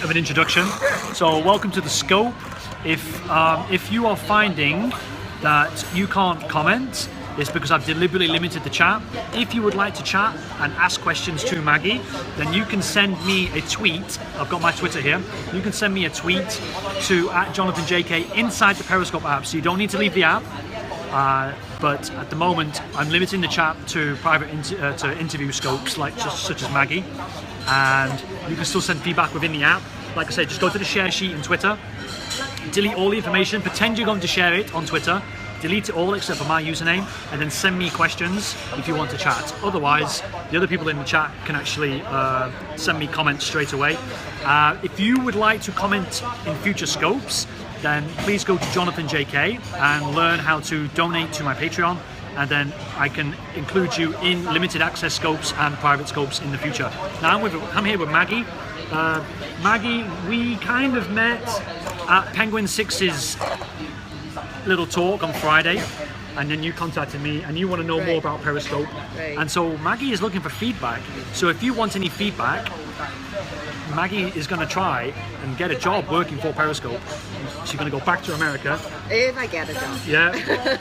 of an introduction. So welcome to the scope. If you are finding that you can't comment, it's because I've deliberately limited the chat. If you would like to chat and ask questions to Maggie, then you can send me a tweet. I've got my Twitter here. You can send me a tweet to @JonathanJK inside the Periscope app, so you don't need to leave the app. But at the moment, I'm limiting the chat to private to interview scopes, such as Maggie, and you can still send feedback within the app. Like I said, just go to the share sheet in Twitter, delete all the information, pretend you're going to share it on Twitter, delete it all except for my username, and then send me questions if you want to chat. Otherwise, the other people in the chat can actually send me comments straight away. If you would like to comment in future scopes, then please go to JonathanJK and learn how to donate to my Patreon, and then I can include you in limited access scopes and private scopes in the future. Now I'm here with Maggie. Maggie, we kind of met at Penguin 6's little talk on Friday, and then you contacted me and you want to know more about Periscope. And so Maggie is looking for feedback. So if you want any feedback, Maggie is going to try and get a job working for Periscope. She's going to go back to America. If I get a job. Yeah.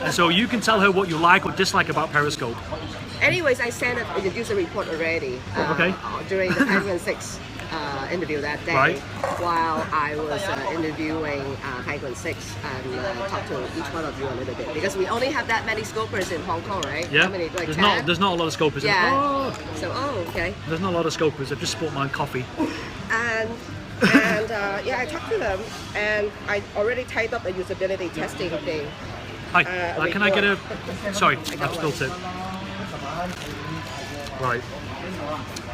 And so you can tell her what you like or dislike about Periscope. Anyways, I sent a user report already during the Penguin 6 interview that day, right, while I was interviewing Penguin 6 and talked to each one of you a little bit, because we only have that many scopers in Hong Kong, right? Yeah. How many, like there's not a lot of scopers. Yeah. So, okay. There's not a lot of scopers. I've just spilled my coffee. And yeah, I talked to them, and I already typed up a usability testing thing. Hi, can I get a... Sorry, I've spilled it. Right.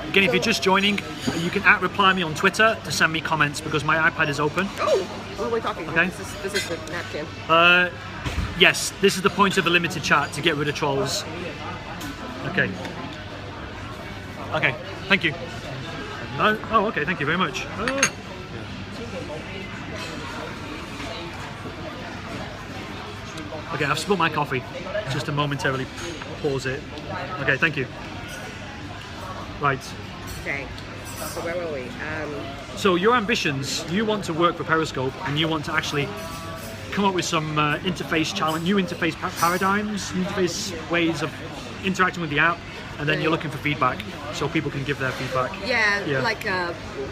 Again, if you're just joining, you can @reply me on Twitter to send me comments, because my iPad is open. Oh, what are we talking about? Okay. This is the napkin. Yes, this is the point of a limited chat, to get rid of trolls. Okay. Okay, thank you. Oh, okay, thank you very much. Okay, I've spilled my coffee. Just to momentarily pause it. Okay, thank you. Right. Okay, so where were we? So your ambitions, you want to work for Periscope, and you want to actually come up with some interface challenge, new interface paradigms, interface ways of interacting with the app, and then you're looking for feedback, so people can give their feedback. Yeah. Like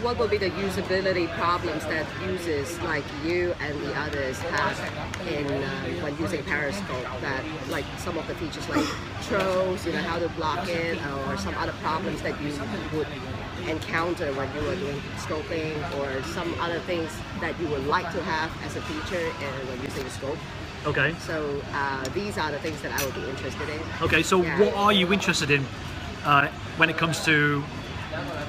what will be the usability problems that users like you and the others have in when using Periscope, that like some of the features like trolls, how to block it, or some other problems that you would encounter when you were doing scoping, or some other things that you would like to have as a feature when using Scope. Okay. So these are the things that I would be interested in. Okay, so what are you interested in when it comes to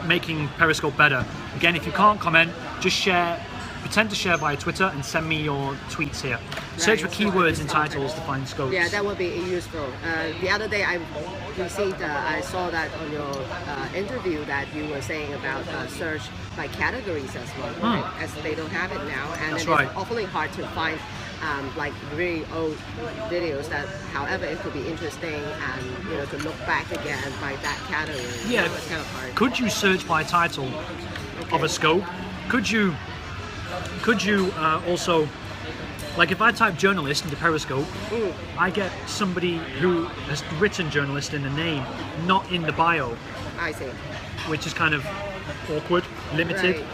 making Periscope better? Again, if you can't comment, just share, pretend to share via Twitter and send me your tweets here. Search for keywords and titles to find scopes. Yeah, that would be useful. The other day I saw that on your interview that you were saying about search by categories as well, right? As they don't have it now, and it's awfully hard to find like really old videos that, however, it could be interesting, and to look back again by that category. Yeah, it's kind of hard. Could you search by title of a scope? Could you also, like if I type journalist into Periscope, I get somebody who has written journalist in the name, not in the bio. I see. Which is kind of awkward, limited.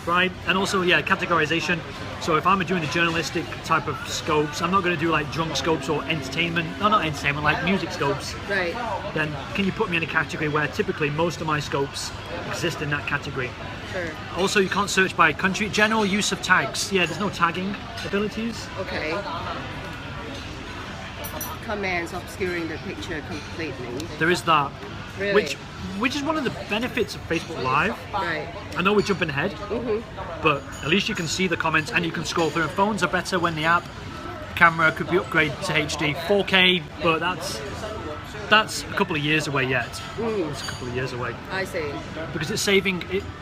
Right, and also, categorization. So if I'm doing the journalistic type of scopes, I'm not going to do like drunk scopes or entertainment, not entertainment, like music scopes. Right. Then can you put me in a category where typically most of my scopes exist in that category? Sure. Also, you can't search by country. General use of tags. Yeah, there's no tagging abilities. Okay. Commands obscuring the picture completely. There is that. Really? Which is one of the benefits of Facebook Live. Right. I know we're jumping ahead, but at least you can see the comments and you can scroll through. And phones are better when the app camera could be upgraded to HD 4K, but that's a couple of years away yet. It's a couple of years away. I see. Because it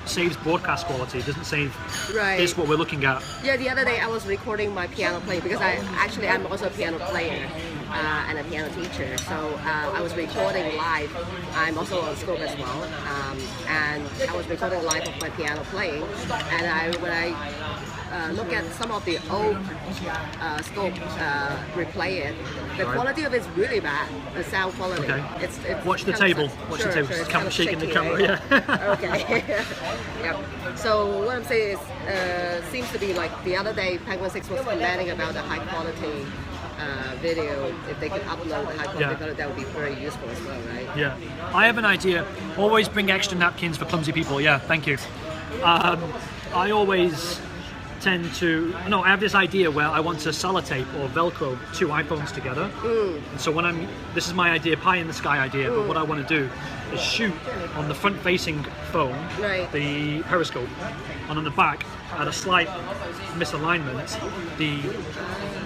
saves broadcast quality. It doesn't save this what we're looking at. Yeah, the other day I was recording my piano playing, because I'm also a piano player. and a piano teacher. So I was recording live. I'm also on Scope as well, and I was recording live of my piano playing. And when I look at some of the old Scope replay it, the quality of it is really bad. The sound quality. Okay. It's Watch the table. Watch the table. Sure, it's Kind of shaking the camera. Yeah. Okay. Yep. So what I'm saying is, seems to be like the other day, Penguin 6 was commenting about the high quality video. If they could upload the high quality video, that would be very useful as well, right? Yeah. I have an idea. Always bring extra napkins for clumsy people. Yeah. Thank you. I always tend to I have this idea where I want to sellotape or velcro two iPhones together. And so this is my idea, pie in the sky idea, but what I want to do is shoot on the front facing phone, the Periscope, and on the back at a slight misalignment the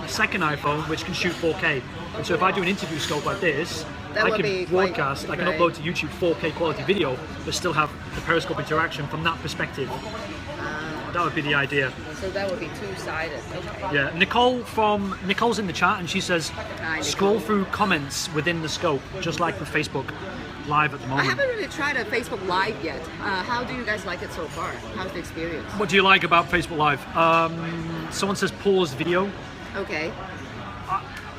second iPhone, which can shoot 4K. And so if I do an interview scope like this, I can broadcast, I can upload to YouTube 4K quality video, but still have the Periscope interaction from that perspective. That would be the idea. So that would be two-sided. Okay. Yeah, Nicole's in the chat and she says, scroll through comments within the scope, just like with Facebook Live at the moment. I haven't really tried a Facebook Live yet. How do you guys like it so far? How's the experience? What do you like about Facebook Live? Someone says pause video. Okay.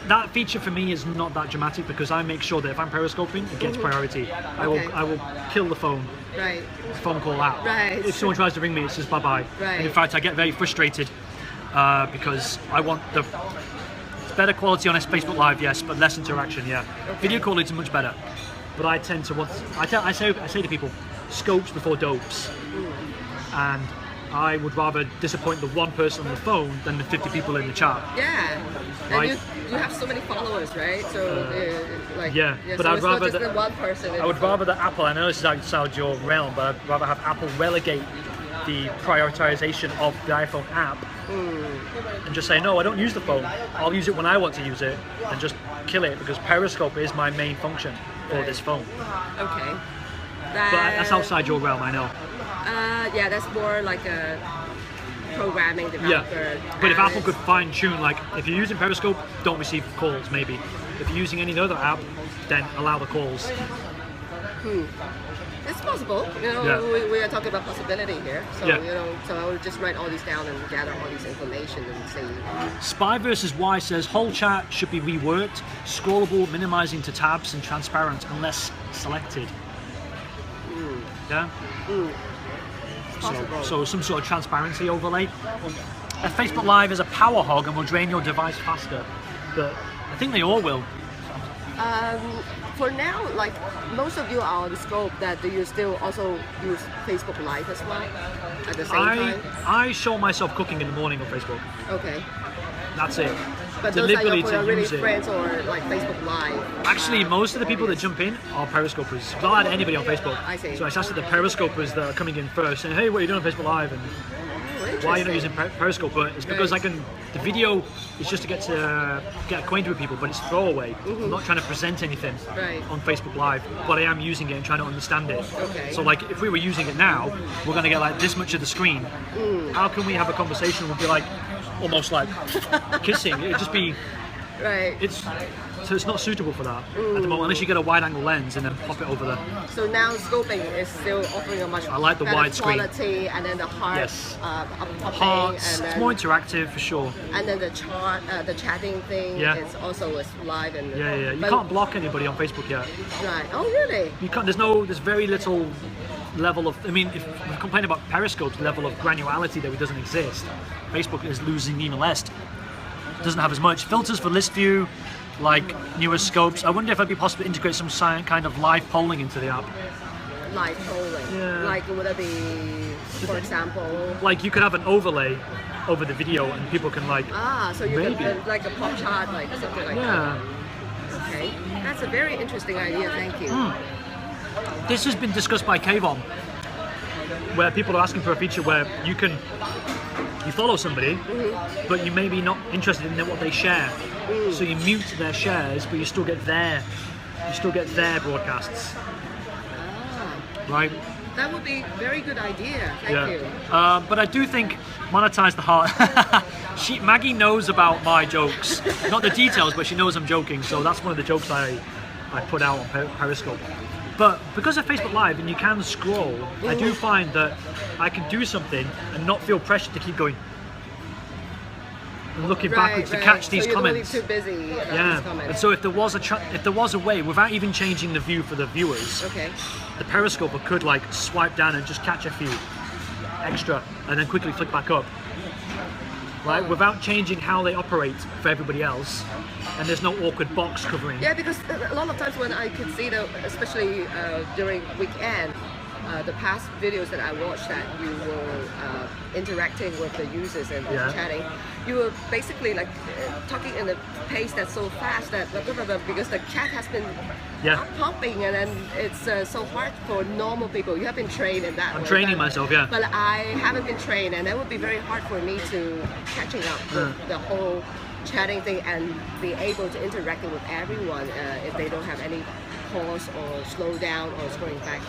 That feature for me is not that dramatic because I make sure that if I'm periscoping, it gets priority. I will kill the phone. Right. Phone call out. Right. If someone tries to ring me, it's just bye-bye. Right. And in fact, I get very frustrated because I want the better quality on Facebook Live, yes, but less interaction, yeah. Okay. Video quality is much better, but I tend to I say to people, scopes before dopes, and I would rather disappoint the one person on the phone than the 50 people in the chat. Yeah. Right? And you have so many followers, right? So but so I'd it's rather not just the one person. I would rather that Apple. I know this is outside your realm, but I'd rather have Apple relegate the prioritization of the iPhone app and just say, no, I don't use the phone. I'll use it when I want to use it, and just kill it because Periscope is my main function for this phone. Okay. But that's outside your realm, I know. Yeah, that's more like a programming developer. Yeah, but if Apple could fine tune, like if you're using Periscope, don't receive calls maybe. If you're using any other app, then allow the calls. It's possible. We are talking about possibility here. So so I will just write all these down and gather all this information and see. Spy vs. Y says whole chat should be reworked, scrollable, minimizing to tabs, and transparent unless selected. Yeah. So some sort of transparency overlay. Facebook Live is a power hog and will drain your device faster, but I think they all will. For now, like most of you are on Scope, do you still also use Facebook Live as well at the same time? I show myself cooking in the morning on Facebook. Okay. That's it. But those are your really friends or like Facebook Live? Actually, most of the people that jump in are Periscopers. I'll add anybody on Facebook. I see. So it's actually the Periscopers that are coming in first saying, hey, what are you doing on Facebook Live? And why are you not using Periscope? But it's because the video is just to get acquainted with people, but it's throwaway. I'm not trying to present anything on Facebook Live, but I am using it and trying to understand it. Okay. So like if we were using it now, we're going to get like this much of the screen. How can we have a conversation? We'll be like almost like kissing. It'd just be so it's not suitable for that at the moment, unless you get a wide-angle lens and then pop it over there. So now scoping is still offering a much like the better wide screen quality, and then the hearts, hearts, it's more interactive for sure. And then the chatting thing is also live and You can't block anybody on Facebook yet. Right. Oh really? You can't. There's very little level of. I mean, if we complain about Periscope's level of granularity that it doesn't exist, Facebook is losing even less. Doesn't have as much filters for list view, like newer scopes. I wonder if it'd be possible to integrate some kind of live polling into the app. Live polling. Yeah. Like would it be, for example? Like you could have an overlay over the video, and people can like. So you can like a pop chart, like something like that. Okay, that's a very interesting idea. Thank you. This has been discussed by Kayvon, where people are asking for a feature where you follow somebody, but you may be not interested in what they share. So you mute their shares, but you still get their broadcasts. Right? That would be a very good idea. Thank you. But I do think monetize the heart. Maggie knows about my jokes, not the details, but she knows I'm joking. So that's one of the jokes I put out on Periscope. But because of Facebook Live and you can scroll, I do find that I can do something and not feel pressured to keep going and looking backwards to catch these comments. Too busy about these comments. And so if there was a way, without even changing the view for the viewers, the Periscoper could like swipe down and just catch a few extra and then quickly flick back up. Right, without changing how they operate for everybody else, and there's no awkward box covering. Yeah, because a lot of times when I could see especially during weekend, the past videos that I watched that you were interacting with the users and chatting, you were basically like talking in a pace that's so fast that because the chat has been pumping and then it's so hard for normal people. You have been trained in that. I'm training myself, but I haven't been trained, and that would be very hard for me to catching up with the whole chatting thing and be able to interacting with everyone if they don't have any pause or slow down or scrolling back.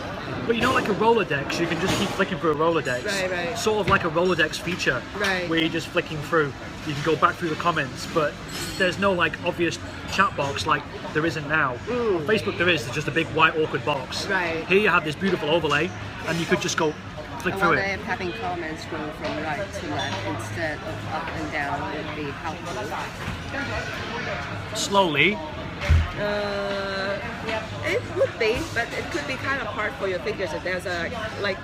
But you know, like a Rolodex, you can just keep flicking through a Rolodex. Right. Sort of like a Rolodex feature, where you're just flicking through. You can go back through the comments, but there's no like obvious chat box like there isn't now. On Facebook there is, it's just a big white awkward box. Here you have this beautiful overlay, and you could just go flick through it. If having comments go from right to left instead of up and down would be helpful. Slowly. It would be, but it could be kind of hard for your fingers if there's a like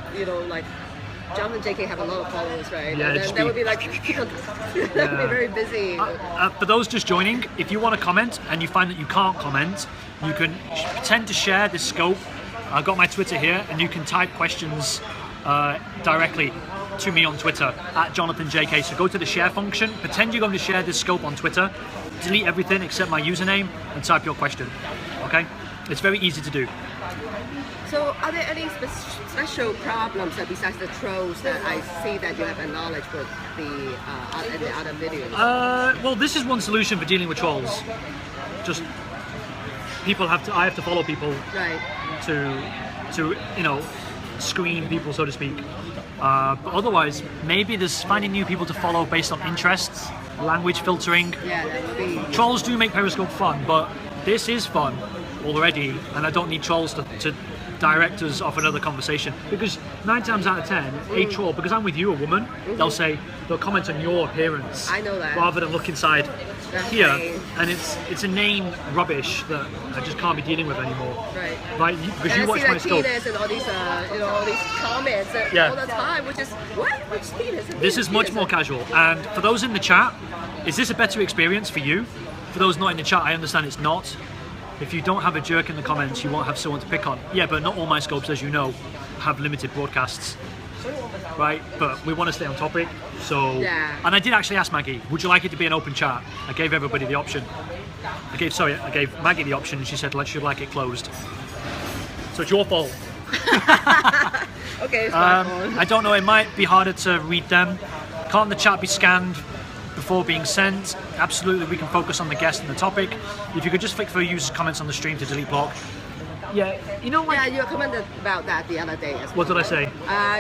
JonathanJK have a lot of followers, right? Yeah, and then that would be like that would be very busy. For those just joining, if you want to comment and you find that you can't comment, you can pretend to share this scope. I've got my Twitter here, and you can type questions directly to me on Twitter at JonathanJK. So go to the share function, pretend you're going to share this scope on Twitter, delete everything except my username, and type your question. Okay? It's very easy to do. So are there any special problems besides the trolls that I see that you have acknowledged with the other videos? Well, this is one solution for dealing with trolls. Just I have to follow people to screen people, so to speak. But otherwise, maybe there's finding new people to follow based on interests, language filtering. Yeah, that would be. Trolls do make Periscope fun, but this is fun already, and I don't need trolls to direct us off another conversation, because 9 times out of 10 a troll, because I'm with you, a woman, they'll comment on your appearance. I know that. Rather than look inside here, and it's inane rubbish that I just can't be dealing with anymore. Right, because you watch my scope. And all these all these comments all the time, which is which penis? This is much more casual, and for those in the chat, is this a better experience for you? For those not in the chat, I understand it's not. If you don't have a jerk in the comments, you won't have someone to pick on. Yeah, but not all my scopes, as you know, have limited broadcasts, right? But we want to stay on topic, so... Yeah. And I did actually ask Maggie, would you like it to be an open chat? I gave everybody the option. I gave Maggie the option, and she said, she'd like it closed. So it's your fault. Okay, it's my fault. I don't know, it might be harder to read them. Can't the chat be scanned before being sent? Absolutely, we can focus on the guest and the topic. If you could just flick through users' comments on the stream to delete block. Yeah, you know what? Yeah, you commented about that the other day as well. What did I say?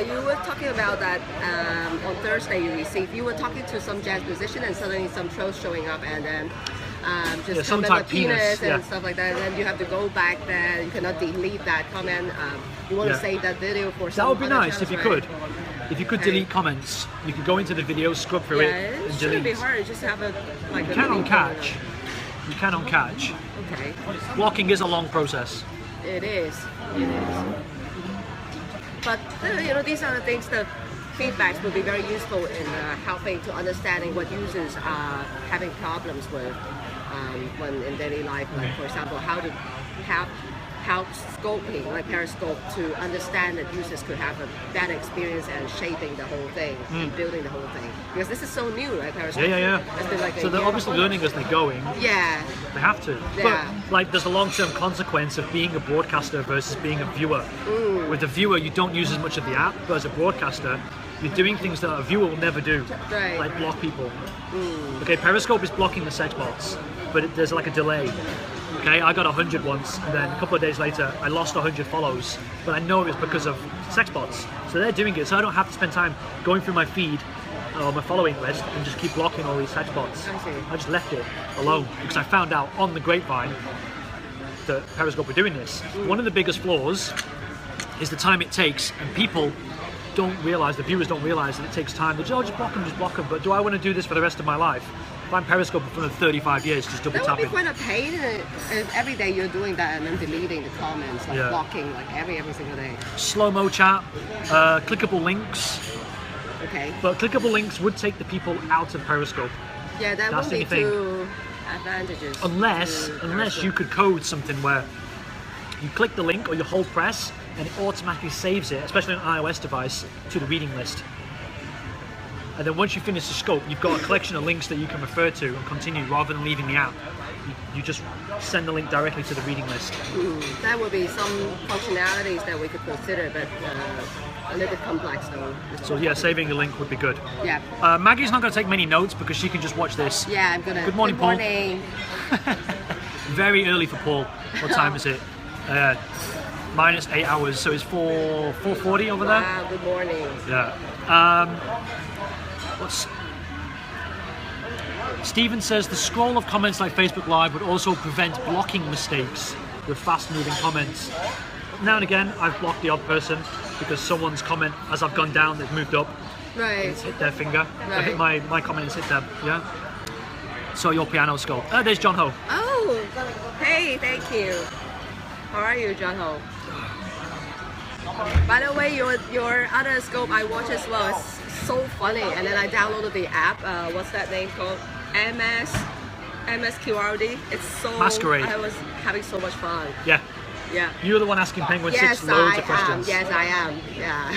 You were talking about that on Thursday you were talking to some jazz musician and suddenly some trolls showing up and then just comment with penis and stuff like that, and then you have to go back there, you cannot delete that comment. You want to save that video for some. That would be nice channels, if you could. If you could delete comments, you could go into the video, scrub through it, and delete. It shouldn't be hard. Just have a like. You can on catch. You can on catch. Okay. Blocking is a long process. It is. It is. But these are the things that feedbacks will be very useful in helping to understanding what users are having problems with when in daily life. Like for example, how to help scoping, like Periscope, to understand that users could have a better experience and shaping the whole thing, and building the whole thing. Because this is so new, right, Periscope? Yeah. It's been like so they're obviously learning as they're going. Yeah. They have to. Yeah. But there's a long-term consequence of being a broadcaster versus being a viewer. With the viewer, you don't use as much of the app, but as a broadcaster, you're doing things that a viewer will never do, like block people. Okay, Periscope is blocking the sex bots, but there's like a delay. Okay, I got 100 once, and then a couple of days later, I lost 100 follows. But I know it was because of sex bots. So they're doing it, so I don't have to spend time going through my feed, on my following list and just keep blocking all these search bots. I see. I just left it alone because I found out on the grapevine that Periscope were doing this. One of the biggest flaws is the time it takes, and people don't realize, the viewers don't realize that it takes time. They just block them. But do I want to do this for the rest of my life? If I'm Periscope for 35 years, just double That would tapping. be quite a pain if every day you're doing that and then deleting the comments, like blocking like every single day. Slow-mo chat, clickable links. Okay. But clickable links would take the people out of Periscope. Yeah, that That's won't be the thing. too advantageous. Unless you could code something where you click the link or you hold press and it automatically saves it, especially on an iOS device, to the reading list. And then once you finish the scope, you've got a collection of links that you can refer to and continue rather than leaving the app. You just send the link directly to the reading list. That would be some functionalities that we could consider, but a little bit complex though. So yeah, saving the link would be good. Yeah. Maggie's not going to take many notes because she can just watch this. Yeah, I'm gonna. Good morning, Paul. Morning. Very early for Paul. What time is it? Minus 8 hours, so it's 4:40 over there. Wow, good morning. Yeah. Stephen says the scroll of comments like Facebook Live would also prevent blocking mistakes with fast-moving comments. Now and again, I've blocked the odd person because someone's comment, as I've gone down, they've moved up. Right. It's hit their finger. Right. I hit my comment has hit them. Yeah. So your piano skull. There's John Ho. Oh, hey, thank you. How are you, John Ho? By the way, your other scope I watch as well. It's so funny. And then I downloaded the app. What's that name called? MSQRD. It's so. Masquerade. I was having so much fun. Yeah. Yeah. You're the one asking Penguin Yes, 6 loads I of questions. am. Yes, I am. Yeah.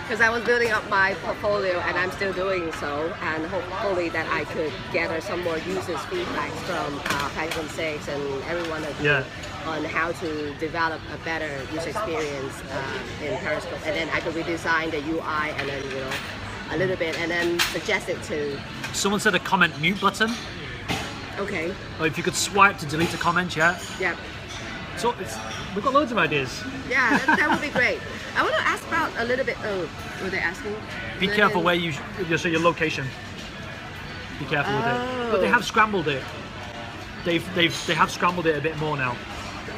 Because I was building up my portfolio and I'm still doing so, and hopefully that I could gather some more users' feedback from Penguin 6 and everyone on how to develop a better user experience in Periscope, and then I could redesign the UI and then a little bit, and then suggest it to. Someone said a comment mute button. Okay. Or if you could swipe to delete a comment, yeah. Yeah. So we've got loads of ideas. Yeah, that would be great. I want to ask about a little bit. Oh, were they asking? Be careful where your location. Be careful with it. But they have scrambled it. They have scrambled it a bit more now.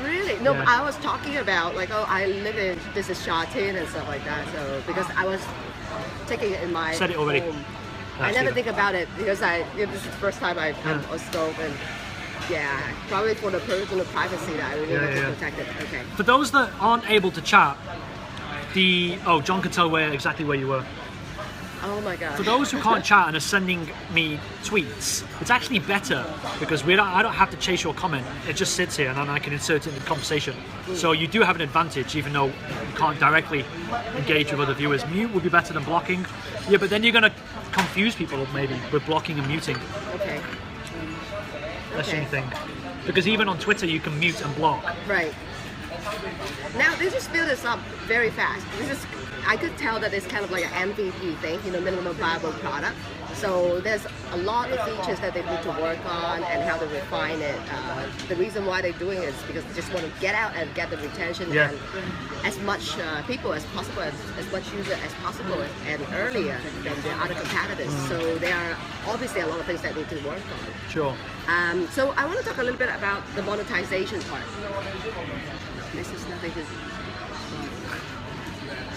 Really? No, Yeah. but I was talking about like, oh, I live in this is Shatin and stuff like that. So because I was taking it in my Said it already. home. I I see never that. think about it because this is the first time I'm on scope, and probably for the personal privacy that I really want to protect it. Okay. For those that aren't able to chat, John could tell exactly where you were. Oh my god. For those who can't chat and are sending me tweets, it's actually better because I don't have to chase your comment. It just sits here and then I can insert it in the conversation. So you do have an advantage, even though you can't directly engage with other viewers. Mute would be better than blocking. Yeah, but then you're going to confuse people maybe with blocking and muting. Okay. That's the only thing. Because even on Twitter you can mute and block. Right. Now they just build this up very fast. I could tell that it's kind of like an MVP thing, minimum viable product. So there's a lot of features that they need to work on and how to refine it. The reason why they're doing it is because they just want to get out and get the retention and as much people as possible, as much user as possible, and earlier than the other competitors. So there are obviously a lot of things that need to work on. Sure. So I want to talk a little bit about the monetization part. This is nothing to.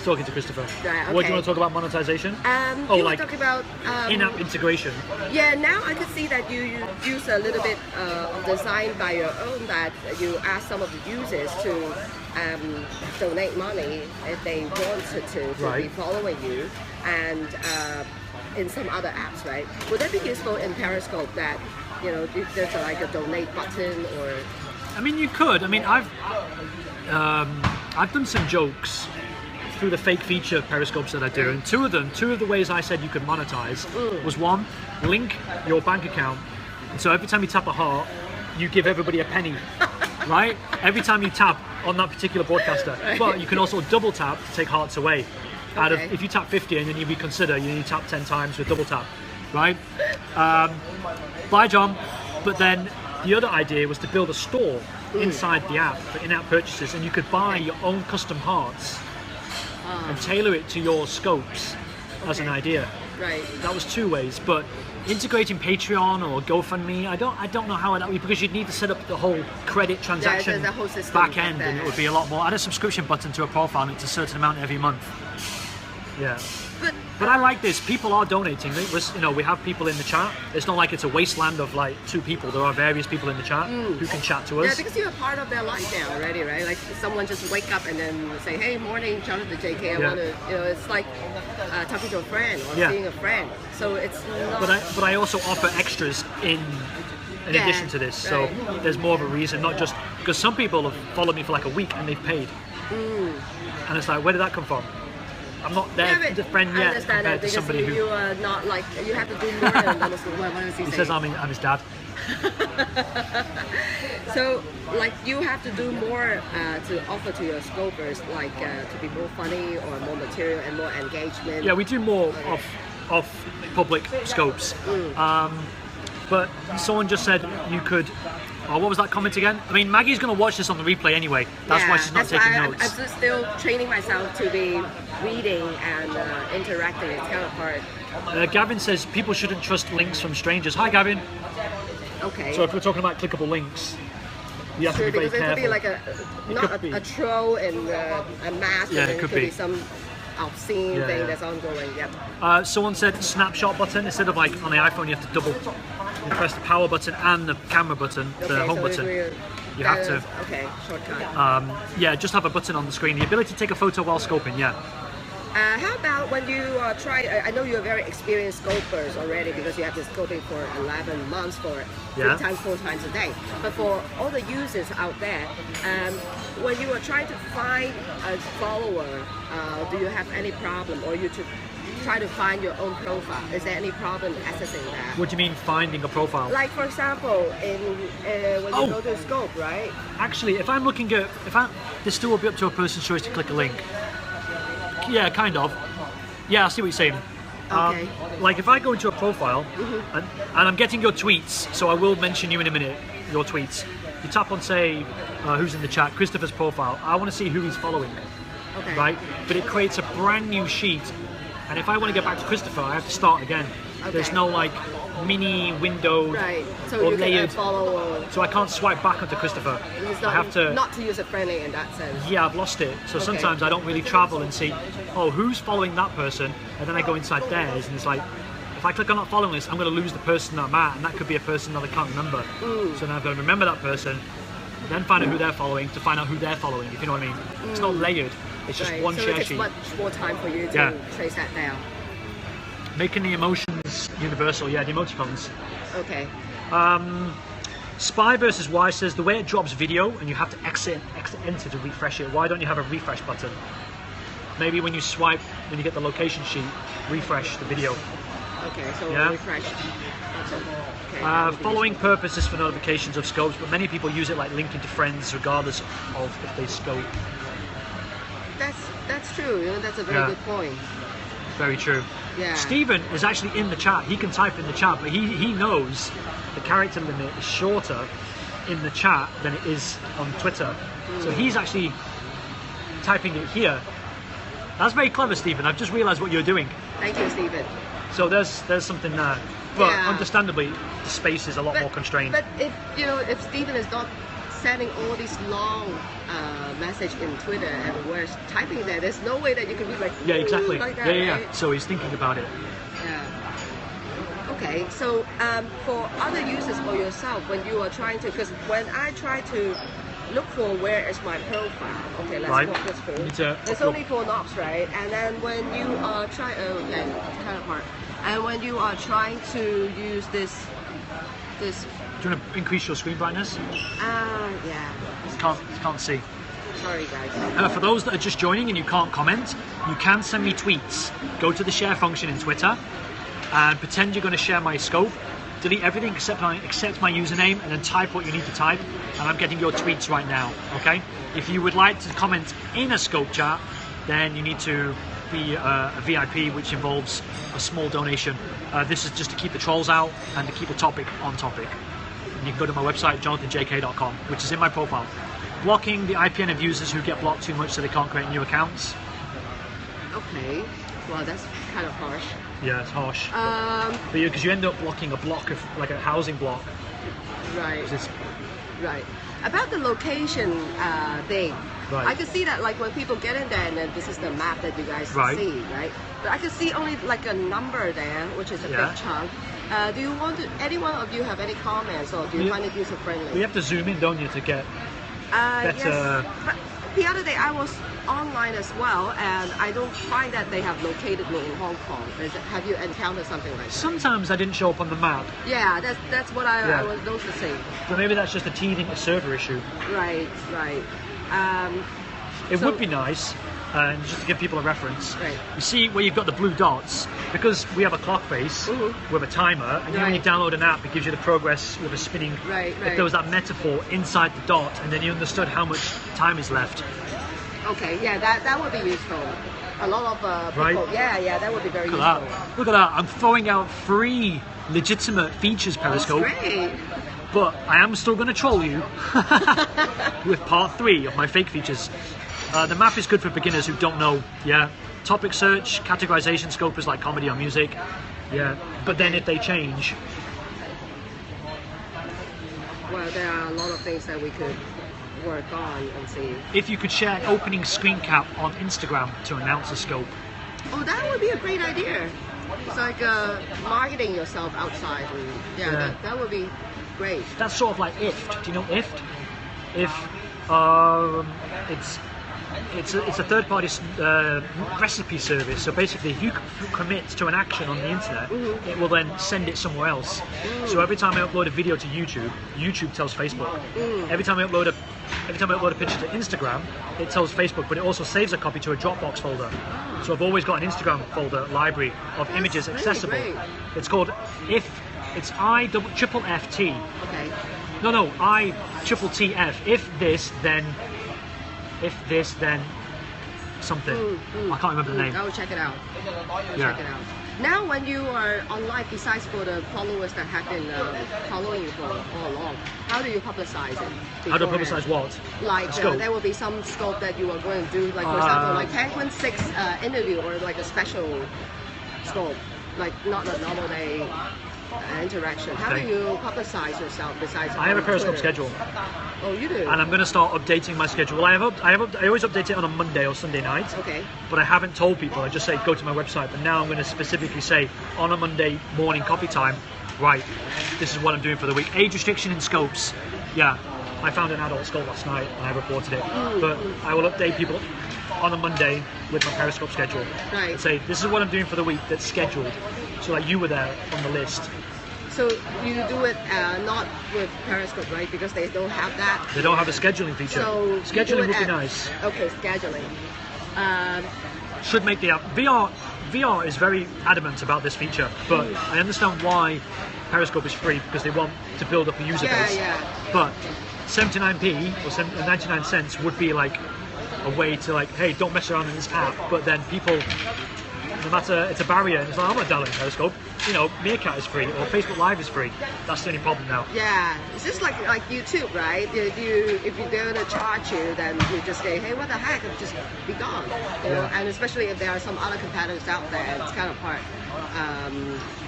Talking to Christopher. Right, What do okay. you want to talk about monetization? You were talking about In-app integration. Yeah, now I could see that you use a little bit of design by your own, that you ask some of the users to donate money if they wanted to be following you, and in some other apps, right? Would that be useful in Periscope that, if there's like a donate button or... I mean, you could. I mean, I've done some jokes through the fake feature Periscopes that I do, and two of the ways I said you could monetize was one, link your bank account, and so every time you tap a heart, you give everybody a penny, right? Every time you tap on that particular broadcaster. But you can also double tap to take hearts away. Out of, if you tap 50 and then you reconsider, you tap 10 times with double tap, right? Bye, John. But then the other idea was to build a store inside the app for in-app purchases, and you could buy your own custom hearts and tailor it to your scopes as an idea. Right. That was 2 ways, but integrating Patreon or GoFundMe, I don't know how that would be, because you'd need to set up the whole credit transaction the whole system back end, there. and it would be a lot more. Add a subscription button to a profile, and it's a certain amount every month. Yeah. But I like this. People are donating. It was, we have people in the chat. It's not like it's a wasteland of like 2 people. There are various people in the chat who can chat to us. Yeah, because you're a part of their life now already, right? Like someone just wake up and then say, "Hey, morning, JonathanJK. I want to," it's like talking to a friend or seeing a friend. So it's not. But I also offer extras in addition to this. So there's more of a reason, not just because some people have followed me for like a week and they've paid, and it's like, where did that come from? I'm not their friend yet compared to somebody who... You are not like, you have to do more than that. What is he says I'm his dad. So, like, you have to do more to offer to your scopers, like to be more funny or more material and more engagement. Yeah, we do more of public scopes. But someone just said you could... Oh, what was that comment again? I mean, Maggie's going to watch this on the replay anyway. That's why she's not taking notes. I'm just still training myself to be reading and interacting. It's kind of hard. Gavin says people shouldn't trust links from strangers. Hi, Gavin. Okay. So if we're talking about clickable links, you have to be very careful. It could be like a troll and a mask. Yeah, and it could be some obscene thing that's ongoing. Yep. Someone said snapshot button instead of like on the iPhone. You have to double. You press the power button and the camera button, the home button. You have to. Okay, shortcut. Yeah, just have a button on the screen. The ability to take a photo while scoping. Yeah. How about when you try? I know you're very experienced scopers already because you have been scoping for 11 months for 4 times a day. But for all the users out there, when you are trying to find a follower, do you have any problem, or you try to find your own profile? Is there any problem accessing that? What do you mean finding a profile? Like for example, when you go to scope, right? Actually, if I'm looking at, this still will be up to a person's choice to click a link. Yeah, kind of. Yeah, I see what you're saying. Okay. Like if I go into a profile and I'm getting your tweets, so I will mention you in a minute, your tweets. You tap on, say, who's in the chat, Christopher's profile. I want to see who he's following. Okay. Right? But it creates a brand new sheet. And if I want to get back to Christopher, I have to start again. Okay. There's no like mini window so or you layered. Can follow so I can't swipe back onto Christopher. I have to. Not to use a friendly in that sense. Yeah, I've lost it. So sometimes I don't really travel and see, oh, who's following that person, and then I go inside theirs, and it's like, if I click on that following list, I'm going to lose the person that I'm at, and that could be a person that I can't remember. So now I've got to remember that person, then find out who they're following to find out who they're following. If you know what I mean. It's not layered. It's just one share sheet. So it takes much more time for you to trace that down. Making the emotions universal, the emoticons. Okay. Spy versus Y says the way it drops video and you have to exit enter to refresh it. Why don't you have a refresh button? Maybe when you swipe, when you get the location sheet, refresh the video. Okay, so refresh. Okay. Following purpose is for notifications of scopes, but many people use it like linking to friends regardless of if they scope. That's true. That's a very good point. Very true. Yeah. Stephen is actually in the chat. He can type in the chat, but he knows the character limit is shorter in the chat than it is on Twitter. So he's actually typing it here. That's very clever, Stephen. I've just realised what you're doing. Thank you, Stephen. So there's something there. But understandably, the space is a lot more constrained. But if Stephen is not sending all these long message in Twitter and we're typing there's no way that you can be like exactly like that, right? So he's thinking about it. Okay, so for other users or yourself, when you are trying to, because when I try to look for where is my profile, okay, let's walk this through. There's only 4 knobs, right? And then when you are trying, it's kind of hard. And when you are trying to use this. Do you want to increase your screen brightness? Yeah. Can't see. Sorry, guys. For those that are just joining and you can't comment, you can send me tweets. Go to the share function in Twitter and pretend you're going to share my scope. Delete everything except my username and then type what you need to type. And I'm getting your tweets right now. Okay. If you would like to comment in a scope chat, then you need to be a VIP, which involves a small donation. This is just to keep the trolls out and to keep the topic on topic. And you can go to my website, JonathanJK.com, which is in my profile. Blocking the IPN of users who get blocked too much so they can't create new accounts. Okay, well that's kind of harsh. Yeah, it's harsh. Because you end up blocking a block of like a housing block. Right. It's, Right. About the location thing, Right. I can see that like when people get in there and then this is the map that you guys Right. see, right? But I can see only like a number there, which is a Yeah. big chunk. Do you want to, any one of you have any comments or do you find it user friendly? we have to zoom in, don't you, to get better. Yes, but the other day I was online as well and I don't find that they have located me in Hong Kong. Have you encountered something like that? Sometimes I didn't show up on the map, Yeah, that's what I Yeah. was noticing. but maybe that's just a teething server issue. Right, right. It So- would be nice, and just to give people a reference, Right. you see where you've got the blue dots, because we have a clock face with a timer, and you know when you Right. download an app, it gives you the progress with a spinning. Right, If right. there was that metaphor inside the dot, and then you understood how much time is left. Okay, yeah, that would be useful. A lot of people, Right. yeah, that would be very Look at useful. that. Look at that. I'm throwing out free, legitimate features, Periscope, Great. but I am still going to troll you with part 3 of my fake features. The map is good for beginners who don't know. Yeah. Topic search, categorization scope is like comedy or music. Yeah. But then if they change, Well, there are a lot of things that we could work on and see. if you could share an opening screen cap on Instagram to announce a scope. Oh, that would be a great idea. It's like marketing yourself outside. And, yeah, Yeah. that would be great. That's sort of like IFT. Do you know IFT? If it's a third-party recipe service. So basically, if you commit to an action on the internet, it will then send it somewhere else. So every time I upload a video to YouTube, YouTube tells Facebook. Every time I upload a picture to Instagram, it tells Facebook, but it also saves a copy to a Dropbox folder. So I've always got an Instagram folder library of images really accessible. great. It's called IF. It's IFFT. Okay. No, ITTF. If this, then something. I can't remember the name. I'll check it out. Yeah. Check it out. Now, when you are online, besides for the followers that have been following you for all along, how do you publicize it? How do I beforehand? publicize what? Like Scope. there will be some scope that you are going to do, like for example, like Penguin 6 interview or like a special scope, like not a normal day interaction. How Okay. do you publicize yourself besides? I have a on Periscope Twitter? schedule, Oh, you do. and I'm going to start updating my schedule. I always update it on a Monday or Sunday night. Okay. But I haven't told people. I just say go to my website. But now I'm going to specifically say on a Monday morning coffee time, right? This is what I'm doing for the week. Age restriction in scopes. Yeah, I found an adult scope last night and I reported it. But I will update people on a Monday with my Periscope schedule. Right. And say this is what I'm doing for the week that's scheduled. So like you were there on the list. So you do it not with Periscope, right? Because they don't have that. They don't have a scheduling feature. So you do Scheduling it would be at- nice. Okay, scheduling. Should make the app. VR is very adamant about this feature, but I understand why Periscope is free because they want to build up a user Yeah, base. yeah. But 79p or 99 cents would be like a way to like, hey, don't mess around in this app. But then people, no matter, it's a barrier. And it's like, I'm not downloading Periscope. You know, Meerkat is free or Facebook Live is free. That's the only problem now. Yeah, it's just like YouTube, right? If they're gonna charge you, then you just say, hey, what the heck? Just be gone. You know? Yeah. And especially if there are some other competitors out there, it's kind of hard.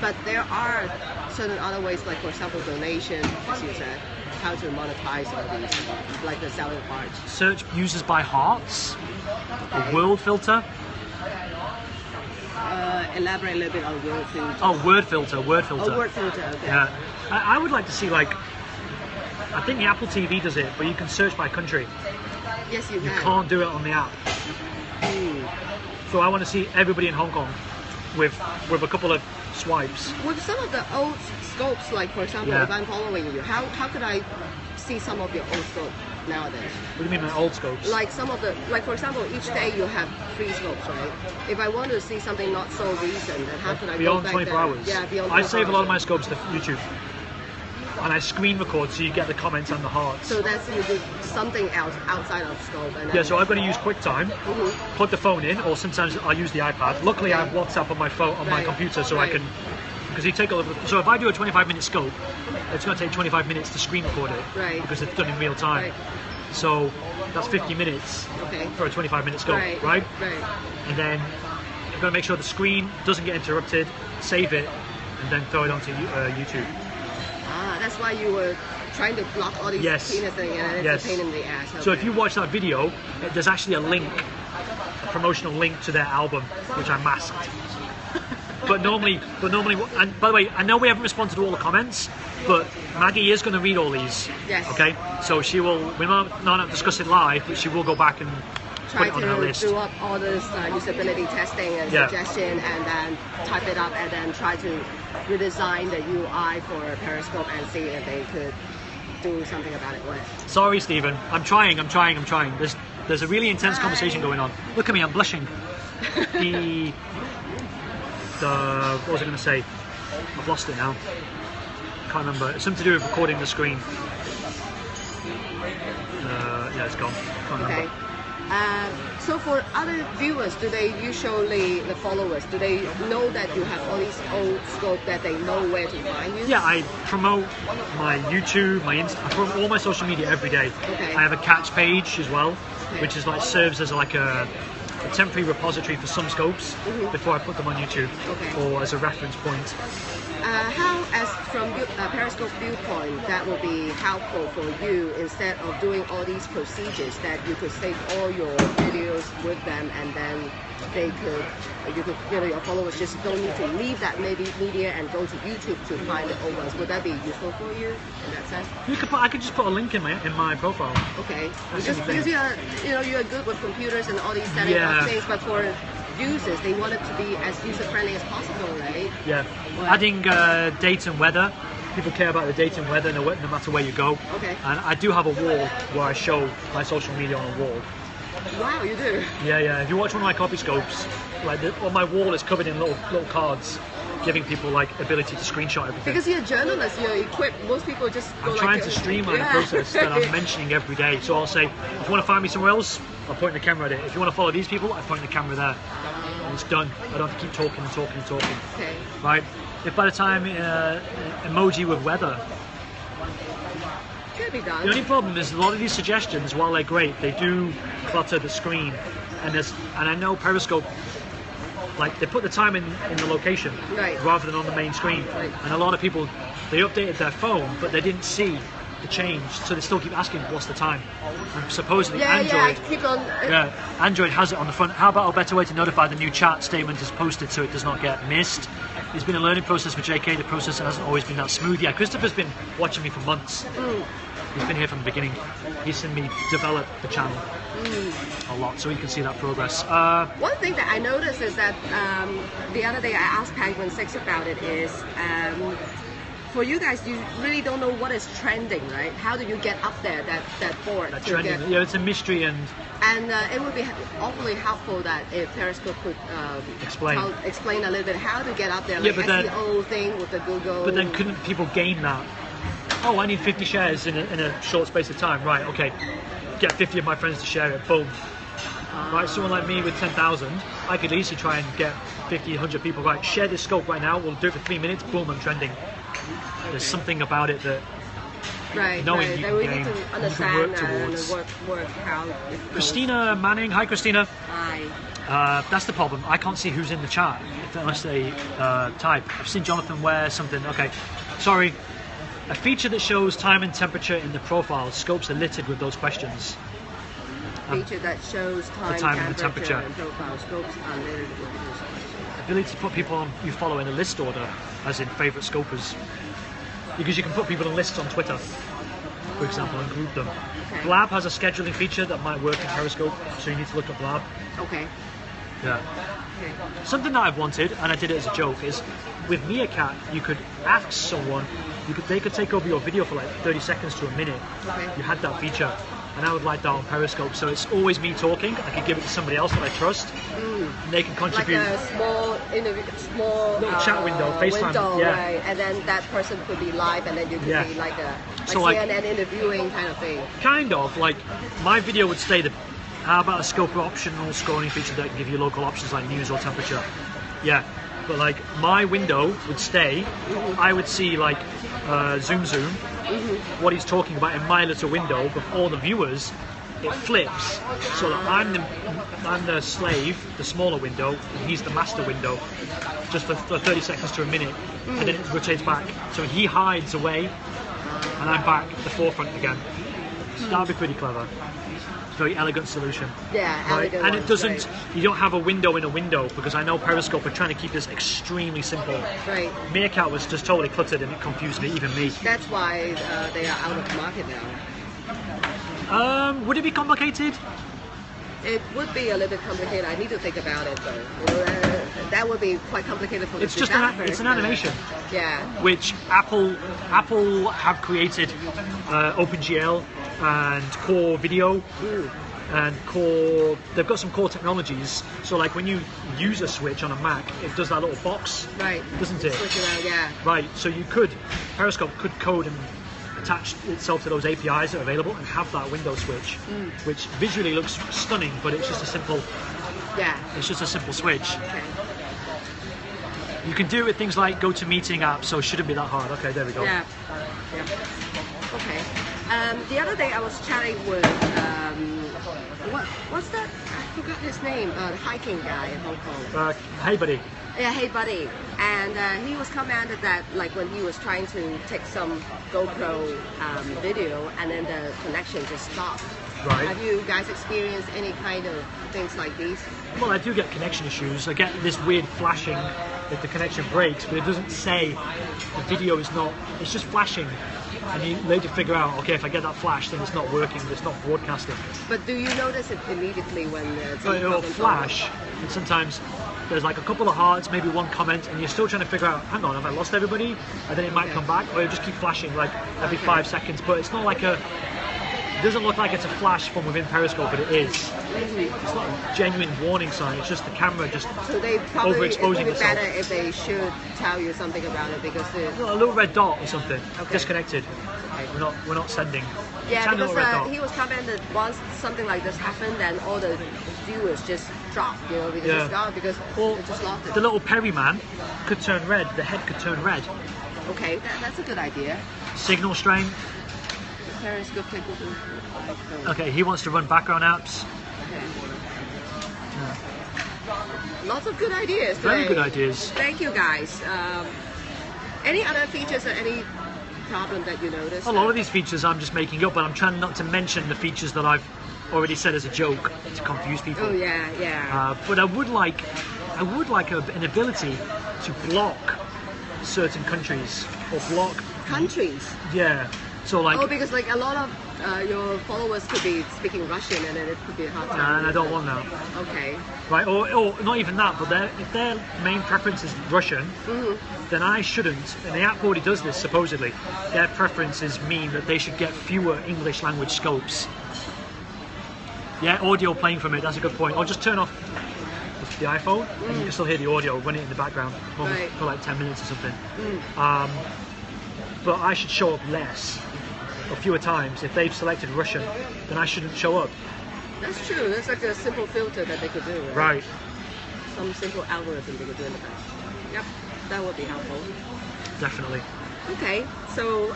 But there are certain other ways, like for example, donation, as you said, how to monetize all these, like the selling part. Search users by hearts, a world filter. Elaborate a little bit on word filter. Oh, word filter. Oh, word filter. Okay. Yeah, I would like to see like, I think the Apple TV does it, but you can search by country. Yes, you You can. can't do it on the app. So I want to see everybody in Hong Kong with a couple of swipes. With some of the old scopes, like for example, Yeah. if I'm following you, how could I see some of your old scope nowadays? What do you mean by old scopes? Like some of the, like for example, each day you have 3 scopes, right? If I want to see something not so recent, then how can I beyond go back 24 there? hours. Yeah, beyond 24 I save a lot of my hours. scopes to YouTube, and I screen record so you get the comments and the hearts. So that's you do something else outside of scope. And Yeah, then- so I've got to use QuickTime, plug the phone in, or sometimes I use the iPad. Luckily, I have WhatsApp on my phone, on my Right, computer, so right. I can. Because you take a look. So if I do a 25-minute scope, it's going to take 25 minutes to screen record it. Right. Because it's done in real time. Right. So that's 50 minutes Okay. for a 25-minute scope, Right. right? Right. And then I'm going to make sure the screen doesn't get interrupted, save it, and then throw it onto YouTube. Ah, that's why you were trying to block all these penis things, and it's a pain in the ass. Okay. So if you watch that video, there's actually a link, a promotional link to their album, which I masked. But normally, and by the way, I know we haven't responded to all the comments, but Maggie is going to read all these. Yes. Okay. So she will. We might not discuss it live, but she will go back and try put it on her list. to do up all this usability testing and suggestion, and then type it up, and then try to redesign the UI for Periscope and see if they could do something about it. Sorry, Stephen. I'm trying. There's a really intense conversation going on. Look at me. I'm blushing. What was I going to say? I've lost it now. Can't remember. It's something to do with recording the screen. Yeah, it's gone. Can't remember. So for other viewers, do they usually, the followers, do they know that you have all these old scope, that they know where to find you? Yeah, I promote my YouTube, my Insta, I promote all my social media every day. Okay. I have a catch page as well, which is like serves as like a temporary repository for some scopes before I put them on YouTube, or as a reference point. How, as from Periscope viewpoint, that will be helpful for you instead of doing all these procedures, that you could save all your videos with them, and then your followers just don't need to leave that media and go to YouTube to find the old ones. Would that be useful for you in that sense? I could just put a link in my profile. Okay, because you're good with computers and all these setting up things, but for users, they want it to be as user friendly as possible, right? Yeah. Adding date and weather. People care about the date and weather no matter where you go. Okay. And I do have a wall where I show my social media on a wall. Wow, you do? Yeah. If you watch one of my copy scopes, like on my wall is covered in little cards, giving people like ability to screenshot everything. Because you're a journalist, you're equipped. Most people just go I'm trying to streamline the process that I'm mentioning every day. So I'll say, if you want to find me somewhere else, I'll point the camera at it. If you want to follow these people, I point the camera there. And it's done. I don't have to keep talking and talking and talking. Okay. Right? If by the time emoji with weather. Could be done. The only problem is a lot of these suggestions, while they're great, they do clutter the screen. And I know Periscope, like they put the time in the location rather than on the main screen. Right. And a lot of people, they updated their phone, but they didn't see the change, so they still keep asking what's the time. And supposedly Android has it on the front. How about a better way to notify the new chat statement is posted so it does not get missed? It's been a learning process for JK. The process hasn't always been that smooth. Yeah, Christopher's been watching me for months. He's been here from the beginning. He's seen me develop the channel a lot, so he can see that progress. One thing that I noticed is that the other day I asked Penguin 6 about it is, for you guys, you really don't know what is trending, right? How do you get up there, that board? That trending, yeah, it's a mystery, and it would be awfully helpful that if Periscope could explain a little bit how to get up there, like SEO thing with the Google. But then couldn't people gain that? Oh, I need 50 shares in a short space of time. Right, okay. Get 50 of my friends to share it. Boom. Right, someone like me with 10,000, I could easily try and get 50, 100 people. Right, share this scope right now. We'll do it for 3 minutes. Boom, I'm trending. There's something about it that knowing you can we need to understand and work how it goes. Christina Manning. Hi, Christina. Hi. That's the problem. I can't see who's in the chat unless they type. I've seen Jonathan wear something. Okay, sorry. A feature that shows time and temperature in the profile. Scopes are littered with those questions. Feature that shows time and temperature in profile. Scopes are littered with those questions. Ability to put people you follow in a list order, as in favourite scopers. Because you can put people on lists on Twitter, for example, and group them. Okay. Blab has a scheduling feature that might work in Periscope, so you need to look up Blab. Okay. Yeah. Okay. Something that I've wanted, and I did it as a joke, is with Meerkat, you could ask someone, they could take over your video for like 30 seconds to a minute. Okay. You had that feature, and I would like that on Periscope. So it's always me talking. I could give it to somebody else that I trust, and they can contribute. Like a small little chat window, FaceTime, right? And then that person could be live, and then you could be like CNN interviewing kind of thing. Kind of like my video would stay. How about a scope optional scrolling feature that can give you local options like news or temperature? Yeah, but like my window would stay. I would see like zoom, what he's talking about in my little window, but all the viewers it flips. So that I'm the slave, the smaller window, and he's the master window, just for 30 seconds to a minute, and then it rotates back. So he hides away, and I'm back at the forefront again. So that'd be pretty clever. Very elegant solution. Yeah, right? elegant. And it doesn't. Right. You don't have a window in a window, because I know Periscope are trying to keep this extremely simple. Right. Meerkat was just totally cluttered, and it confused me, even me. That's why they are out of the market now. Would it be complicated? It would be a little bit complicated. I need to think about it though. That would be quite complicated for the It's just an animation. Yeah. Which Apple have created OpenGL and Core Video and Core. They've got some core technologies. So like when you use a switch on a Mac, it does that little box, Right. doesn't it? Switch around, yeah. Right. So Periscope could code and attach itself to those APIs that are available and have that window switch, which visually looks stunning, but it's just a simple. Yeah. It's just a simple switch. Okay. You can do it with things like GoToMeeting apps, so it shouldn't be that hard. Okay, there we go. Yeah. Yeah. Okay. The other day I was chatting with what's that? I forgot his name. The hiking guy in Hong Kong. Hey, buddy. Yeah, hey buddy. And he was commented that like when he was trying to take some GoPro video and then the connection just stopped. Right. Have you guys experienced any kind of things like these? Well, I do get connection issues. I get this weird flashing if the connection breaks, but it doesn't say the video is not. It's just flashing. And you later figure out, okay, if I get that flash, then it's not working, it's not broadcasting. But do you notice it immediately when So it'll flash, and sometimes there's like a couple of hearts, maybe one comment, and you're still trying to figure out, hang on, have I lost everybody? And then it might come back, or it'll just keep flashing like every 5 seconds. But it's not like it doesn't look like it's a flash from within Periscope, but it is. It's not a genuine warning sign, it's just the camera just So they probably, it would overexposing be itself. better if they should tell you something about it because A little red dot or something, Okay. disconnected. Okay. We're not sending. Yeah, Tiny little red because dot. he was commented once something like this happened, then all the viewers just dropped, because Yeah. it's gone because Well, they just lost it. the little Perry man could turn red. The head could turn red. Okay, that's a good idea. Signal strength. Periscope people do. Okay, he wants to run background apps. Lots of good ideas today. Very good ideas. Thank you guys. Any other features or any problem that you noticed? A lot of these features I'm just making up, but I'm trying not to mention the features that I've already said as a joke to confuse people. Oh yeah, yeah. But I would like an ability to block certain countries or block. Countries. Yeah. So like. Oh, because like a lot of your followers could be speaking Russian, and then it could be a hard time. And I don't want that. Okay. Right, or not even that, but if their main preference is Russian, then I shouldn't, and the app already does this supposedly, their preferences mean that they should get fewer English language scopes. Yeah, audio playing from it, that's a good point. Or just turn off the iPhone, and you can still hear the audio running in the background Right. for like 10 minutes or something. But I should show up less, or fewer times. If they've selected Russian, then I shouldn't show up. That's true. That's like a simple filter that they could do. Right. Some simple algorithm they could do in the past. Yep, that would be helpful. Definitely. Okay, so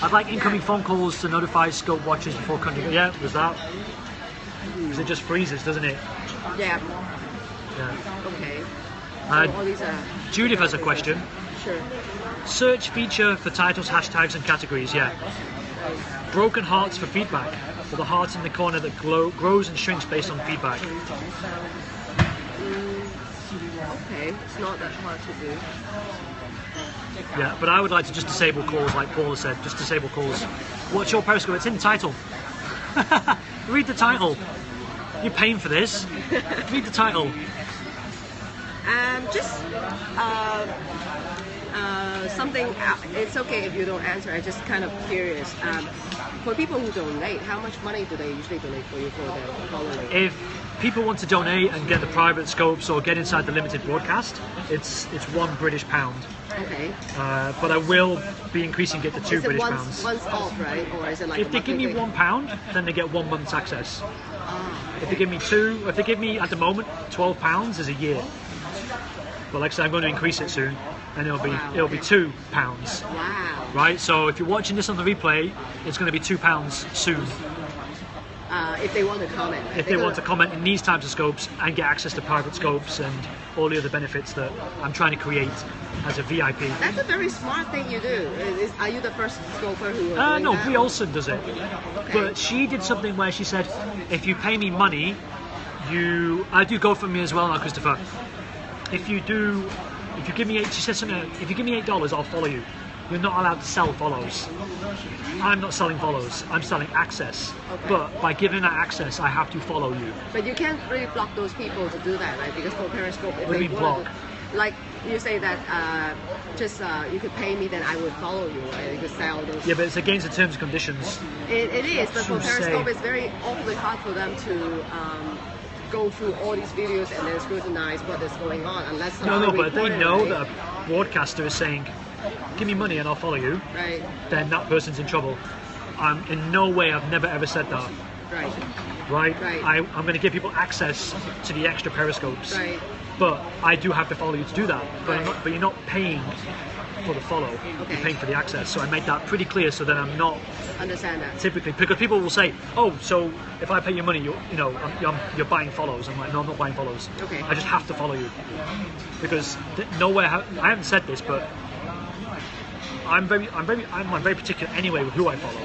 I'd like incoming phone calls to notify scope watchers before country. Yeah, there's that. Because it just freezes, doesn't it? yeah, Yeah. okay. Uh, So all these are. Judith has a question. Sure. Search feature for titles, hashtags, and categories. Yeah. Broken hearts for feedback. For the heart in the corner that grows and shrinks based on feedback. Okay, it's not that hard to do. Yeah, but I would like to just disable calls, like Paul has said. Just disable calls. What's your Periscope? It's in the title. Read the title. You're paying for this. Read the title. Just something. It's okay if you don't answer. I'm just kind of curious. For people who donate, how much money do they usually donate for you for their following? If people want to donate and get the private scopes or get inside the limited broadcast, it's £1 British. Okay. But I will be increasing it to £2 Is it British. once off, right? Or is it like If they give me £1, then they get 1 month's access. If they give me if they give me at the moment £12 is a year. But like I said, I'm going to increase it soon, and it'll be £2. Wow. Right. So if you're watching this on the replay, it's going to be £2 soon. if they want to comment. Right? If they want to comment in these types of scopes and get access to private scopes and all the other benefits that I'm trying to create as a VIP. That's a very smart thing you do. Are you the first scoper who? No, that? Brie Olson does it. Okay. But she did something where she said, if you pay me money, I do GoFundMe as well now, Christopher. If you give me she said something, if you give me $8, I'll follow you. You're not allowed to sell follows. I'm not selling follows, I'm selling access. Okay. But by giving that access, I have to follow you. But you can't really block those people to do that, right? Because for Periscope, if What do you they mean want block? to, like you say that you could pay me, then I would follow you, right? You could sell those. Yeah, but it's against the terms and conditions. It is, but for To Periscope, say- it's very awfully hard for them to go through all these videos and then scrutinize what is going on, unless No, someone but they report it, know right? that a broadcaster is saying, give me money and I'll follow you, Right, then that person's in trouble. In no way, I've never ever said that. right, Right? Right. I'm going to give people access to the extra periscopes, right. but I do have to follow you to do that. But, Right. but you're not paying for the follow. Okay. You're paying for the access. So I made that pretty clear, so that I'm not Understand that. typically, because people will say, "Oh, so if I pay you money, you're buying follows." I'm like, "No, I'm not buying follows. Okay. I just have to follow you because nowhere. I haven't said this, but I'm very particular anyway with who I follow.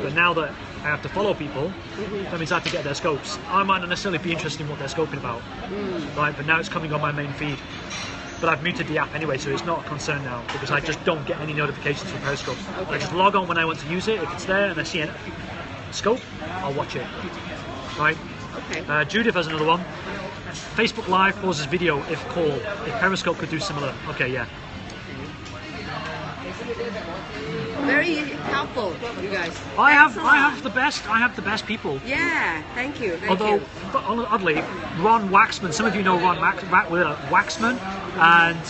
But now that I have to follow people, that means I have to get their scopes. I might not necessarily be interested in what they're scoping about, right? But now it's coming on my main feed. But I've muted the app anyway, so it's not a concern now because I just don't get any notifications from Periscope. Okay. I just log on when I want to use it. If it's there and I see a scope, I'll watch it. Right? Okay. Judith has another one. Facebook Live pauses video if called. If Periscope could do similar. Okay, yeah. Very helpful, you guys. I have the best people. Yeah, thank you. Thank Although, you. oddly, Ron Waxman, some of you know Ron Waxman, and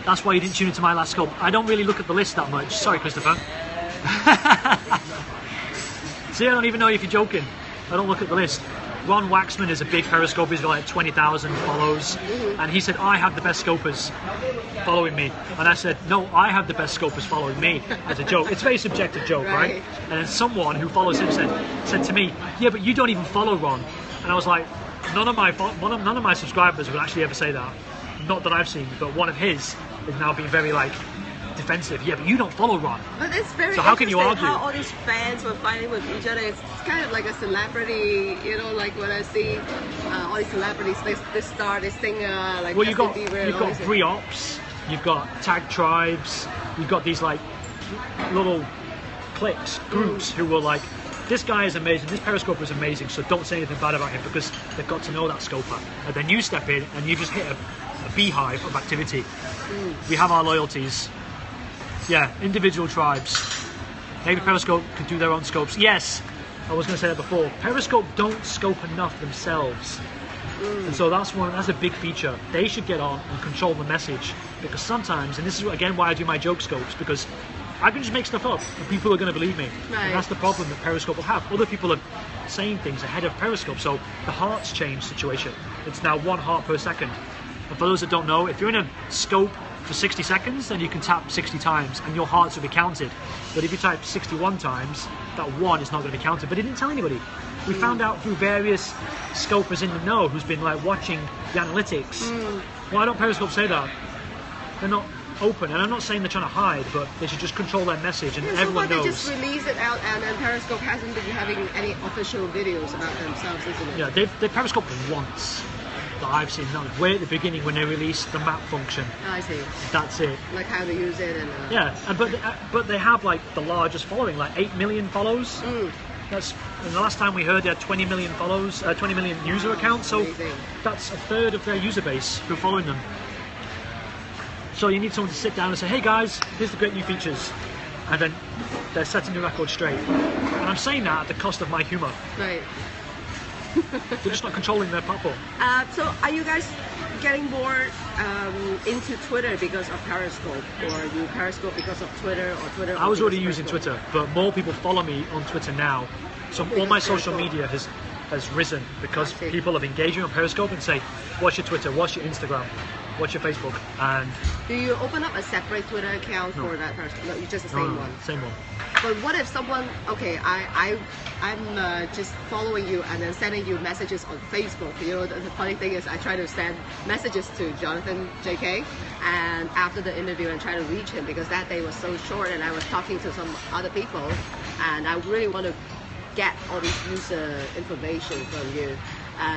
that's why you didn't tune into my last scope. I don't really look at the list that much. Sorry, Christopher. See, I don't even know if you're joking. I don't look at the list. Ron Waxman is a big Periscope. He's got like 20,000 follows, and he said, "I have the best scopers following me," and I said, "No, I have the best scopers following me," as a joke. It's a very subjective joke, right? And then someone who follows him said to me, "Yeah, but you don't even follow Ron," and I was like, none of my subscribers would actually ever say that. Not that I've seen, but one of his is now being very like defensive. Yeah, but you don't follow Ron. But it's very So how can you interesting argue? how all these fans were fighting with each other. It's kind of like a celebrity, like when I see all these celebrities, this star, this singer, like Well, you've got Justin Bieber, Brie Ops, you've got Tag Tribes, you've got these like little cliques, groups who were like, "This guy is amazing, this Periscoper is amazing, so don't say anything bad about him," because they've got to know that scoper. And then you step in and you just hit a beehive of activity. We have our loyalties. Yeah, individual tribes. Maybe Periscope could do their own scopes. Yes, I was going to say that before. Periscope don't scope enough themselves. And so that's a big feature. They should get on and control the message, because sometimes, and this is again why I do my joke scopes, because I can just make stuff up and people are going to believe me. Right. And that's the problem that Periscope will have. Other people are saying things ahead of Periscope, so the hearts change situation. It's now 1 heart per second. And for those that don't know, if you're in a scope for 60 seconds, then you can tap 60 times and your hearts will be counted. But if you type 61 times, that 1 is not going to be counted. But it didn't tell anybody. We found out through various scopers in the know who's been like watching the analytics. Why don't Periscope say that? They're not open, and I'm not saying they're trying to hide, but they should just control their message, and so everyone they knows. just released it out, and then Periscope hasn't been having any official videos about themselves, isn't it? Yeah, they've Periscoped once that I've seen. That was way at the beginning when they released the map function. I see. That's it. Like how to use it and. Yeah, but they have like the largest following, like 8 million follows. That's, and the last time we heard they had 20 million follows, 20 million user accounts. So Amazing. that's a third of their user base who are following them. So you need someone to sit down and say, "Hey guys, here's the great new features," and then they're setting the record straight. And I'm saying that at the cost of my humour. Right. They're just not controlling their platform. So are you guys getting more into Twitter because of Periscope, or you Periscope because of Twitter, or Twitter? I was already because of using Periscope? Twitter, but more people follow me on Twitter now. So all my social media has risen because I see. people have engaging on Periscope and say, "What's your Twitter? What's your Instagram? What's your Facebook?" And Do you open up a separate Twitter account for that person? No, you just the same one. Same one. But what if someone, okay, I'm just following you and then sending you messages on Facebook. You know, the funny thing is I try to send messages to JonathanJK and after the interview and try to reach him because that day was so short and I was talking to some other people and I really want to get all this user information from you.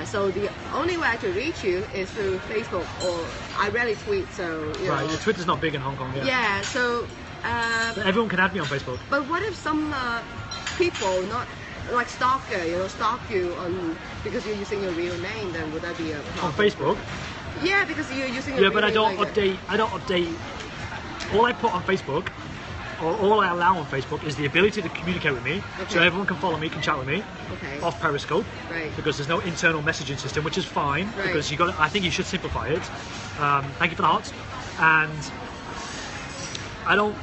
So the only way I can reach you is through Facebook, or I rarely tweet, so you Right, know. Twitter's not big in Hong Kong, yeah. Yeah, so. But everyone can add me on Facebook. But what if some people, not like stalker, you know, stalk you on because you're using your real name? Then would that be a problem? On Facebook? Yeah, because you're using. Your Yeah, real but I name don't like update. I don't update. All I put on Facebook, or all I allow on Facebook, is the ability to communicate with me, so Okay. everyone can follow me, can chat with me, Okay. off Periscope, Right. because there's no internal messaging system, which is fine, Right. because you got. I think you should simplify it. Thank you for the hearts, and I don't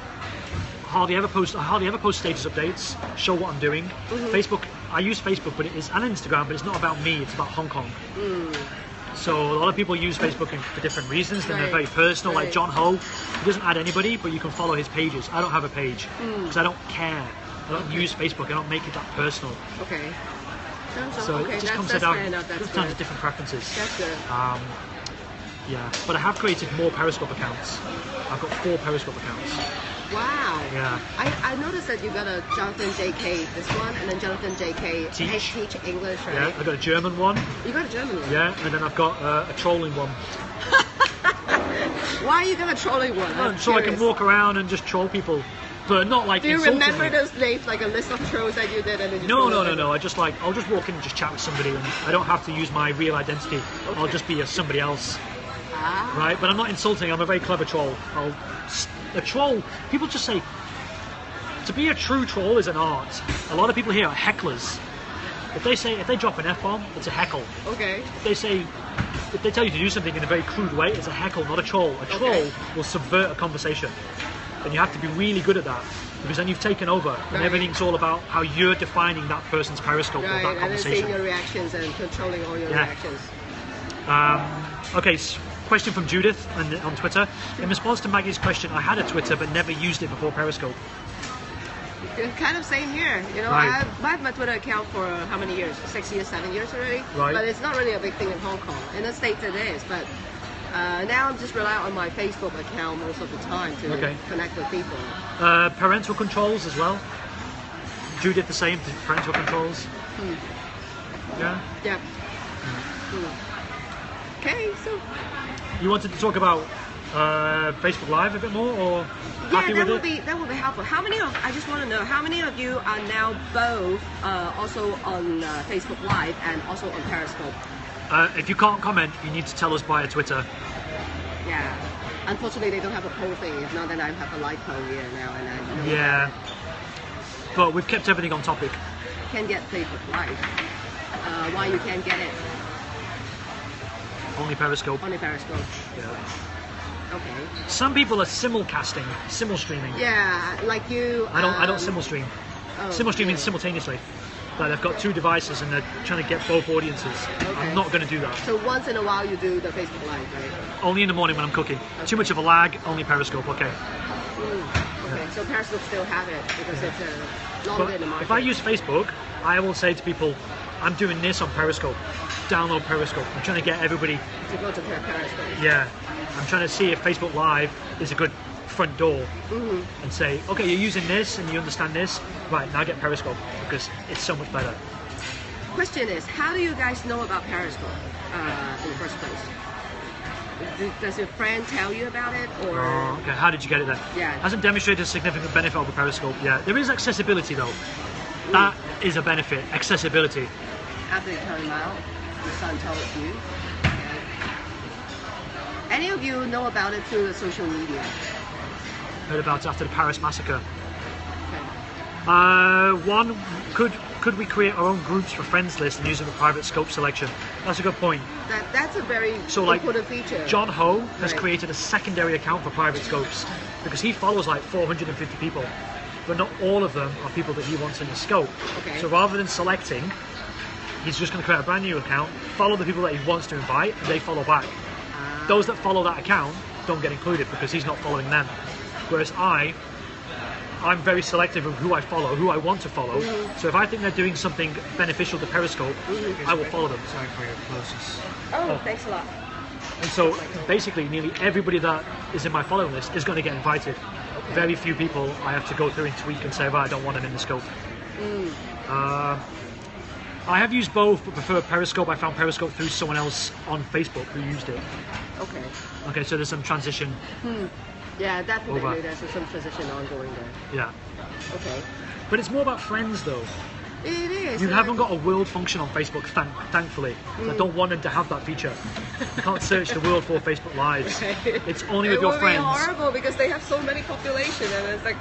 hardly ever post. I hardly ever post status updates, show what I'm doing. Facebook. I use Facebook, but it is and Instagram, but it's not about me. It's about Hong Kong. So a lot of people use Facebook for different reasons. Then they're very Right. personal. Like Right. John Ho, he doesn't add anybody, but you can follow his pages. I don't have a page because I don't care. I don't use Facebook. I don't make it that personal. Okay. So okay, it just comes that's down fair enough. That's down to good. different preferences. That's good. Yeah, but I have created more Periscope accounts. I've got 4 Periscope accounts. Wow. Yeah. I noticed that you got a JonathanJK this one, and then JonathanJK Teach. Teach English, right? Yeah, I've got a German one. You got a German one. Yeah, and then I've got a trolling one. Why are you gonna trolling one? I'm So I can curious. walk around and just troll people, but not like Do you insulting remember me. those names, like a list of trolls that you did, and then you No, troll no, no, them? no. I'll just walk in and just chat with somebody, and I don't have to use my real identity. I'll Okay. just be somebody else, Ah. right? But I'm not insulting. I'm a very clever troll. A troll. People just say to be a true troll is an art. A lot of people here are hecklers. If they drop an F-bomb, it's a heckle. Okay. If they tell you to do something in a very crude way, it's a heckle, not a troll. A troll Okay. will subvert a conversation, and you have to be really good at that because then you've taken over, and Right. everything's all about how you're defining that person's Periscope or Right, that and then seeing conversation. your reactions and controlling all your Yeah. reactions. Okay, question from Judith on Twitter. In response to Maggie's question, I had a Twitter but never used it before Periscope. It's kind of same here. You know, Right. I have my Twitter account for how many years? 6 years, 7 years already. Right. But it's not really a big thing in Hong Kong. In the States it is, but now I'm just relying on my Facebook account most of the time to Okay. connect with people. Parental controls as well. Judith the same, parental controls. Yeah. Yeah. Okay, so You wanted to talk about Facebook Live a bit more, or yeah, happy that with would it? be helpful. I just want to know how many of you are now both also on Facebook Live and also on Periscope? If you can't comment, you need to tell us via Twitter. Yeah. Unfortunately, they don't have a poll thing. If not, then I have a live poll here now, and I know Yeah. But we've kept everything on topic. you can get Facebook Live. Why you can't get it? Only Periscope. Only Periscope. Yeah. Okay. Some people are simulcasting, simul streaming. Yeah, like you. I don't simul stream. Oh, Simul stream yeah. means simultaneously. Like they've got 2 devices and they're trying to get both audiences. Okay. I'm not going to do that. So once in a while you do the Facebook Live, right? Only in the morning when I'm cooking. Too much of a lag. Only Periscope. Okay. Okay. So Periscope still have it because it's longer But in the market. if I use Facebook, I will say to people, I'm doing this on Periscope. Download Periscope. I'm trying to get everybody. to go to Periscope. Yeah. I'm trying to see if Facebook Live is a good front door and say, okay, you're using this and you understand this. Right, now get Periscope because it's so much better. Question is, how do you guys know about Periscope in the first place? Does your friend tell you about it, or? Oh, okay. How did you get it then? Yeah. Hasn't demonstrated a significant benefit over Periscope. Yeah. There is accessibility though. That is a benefit. Accessibility. After you turn them out, your son told you. Okay. Any of you know about it through the social media? Heard about it after the Paris massacre. Okay. One, could we create our own groups for friends list and use it for private scope selection? That's a good point. That's a very So like important feature. John Ho has Right. created a secondary account for private scopes because he follows like 450 people, but not all of them are people that he wants in his scope. Okay. So rather than selecting, he's just going to create a brand new account, follow the people that he wants to invite, and they follow back. Those that follow that account don't get included because he's not following them. Whereas I I'm very selective of who I follow, who I want to follow. So if I think they're doing something beneficial to Periscope, I will follow them. Sorry for your closest. Oh, thanks a lot. And so basically nearly everybody that is in my following list is going to get invited. Very few people I have to go through and tweak and say, well, I don't want them in the scope. I have used both, but prefer Periscope. I found Periscope through someone else on Facebook who used it. Okay. Okay, so there's some transition. Yeah, definitely. Over. There's some transition ongoing there. Yeah. Okay. But it's more about friends, though. It is. You haven't got a world function on Facebook, thankfully. I don't want them to have that feature. You can't search the world for Facebook Lives. It's only with your friends. It would be horrible because they have so many population, and it's like,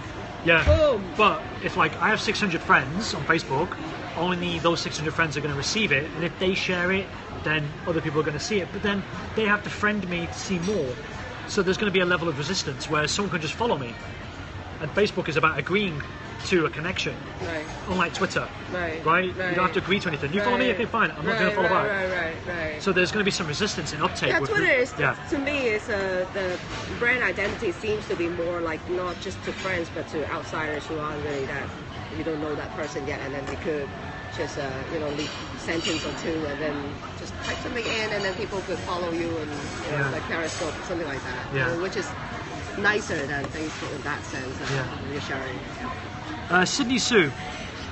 Yeah. boom. But it's like I have 600 friends on Facebook. Only those 600 friends are going to receive it, and if they share it, then other people are going to see it. But then they have to friend me to see more. So there's going to be a level of resistance where someone can just follow me. And Facebook is about agreeing to a connection. Right. Unlike Twitter. Right. You don't have to agree to anything. You follow me, okay, fine. I'm not going to follow back. Right. So there's going to be some resistance in uptake. Yeah, with Twitter is, yeah. to me, is the brand identity seems to be more like not just to friends, but to outsiders who aren't really that, you don't know that person yet, and then they could just, leave a sentence or two, and then just type something in, and then people could follow you, and like Periscope, something like that. Yeah. Which is nicer than Facebook in that sense. You're sharing. Sydney Sue,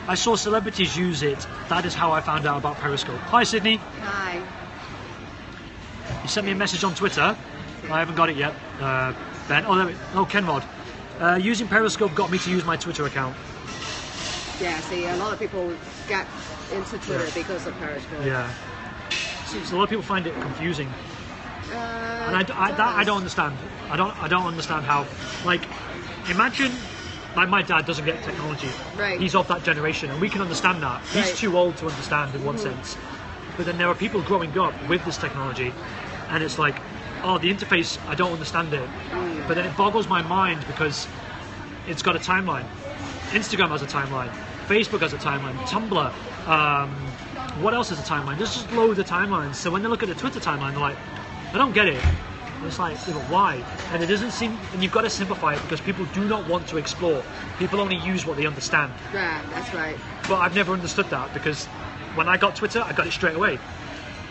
I saw celebrities use it. That is how I found out about Periscope. Hi, Sydney. Hi. You sent me a message on Twitter. I haven't got it yet. Ben. Oh, there Kenrod. Using Periscope got me to use my Twitter account. Yeah, see, a lot of people get into Twitter because of Periscope. Yeah. So a lot of people find it confusing. And I don't understand. I don't understand how. Like, imagine. Like, my dad doesn't get technology. Right. He's of that generation, and we can understand that. He's Right. too old to understand in one sense. But then there are people growing up with this technology, and it's like, oh, the interface, I don't understand it. But then it boggles my mind because it's got a timeline. Instagram has a timeline. Facebook has a timeline. Tumblr. What else has a timeline? There's just loads of timelines. So when they look at the Twitter timeline, they're like, I don't get it. And it's like, yeah, but why? And it doesn't seem, and you've got to simplify it because people do not want to explore. People only use what they understand. Yeah, that's right. But I've never understood that because when I got Twitter, I got it straight away.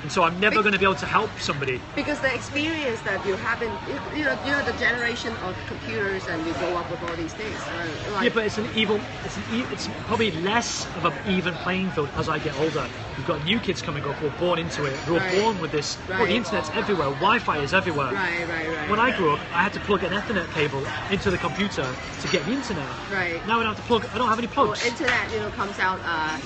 And so I'm never going to be able to help somebody. Because the experience that you haven't, you're the generation of computers, and we grow up with all these things. Like, Yeah, but it's probably less of an even playing field as I get older. You've got new kids coming up who are born into it, who are Right. born with this. Well, Right. the internet's everywhere. Wi-Fi is everywhere. Right. When I grew up, I had to plug an Ethernet cable into the computer to get the internet. Right. Now I don't have to plug. I don't have any plugs. Internet, comes out.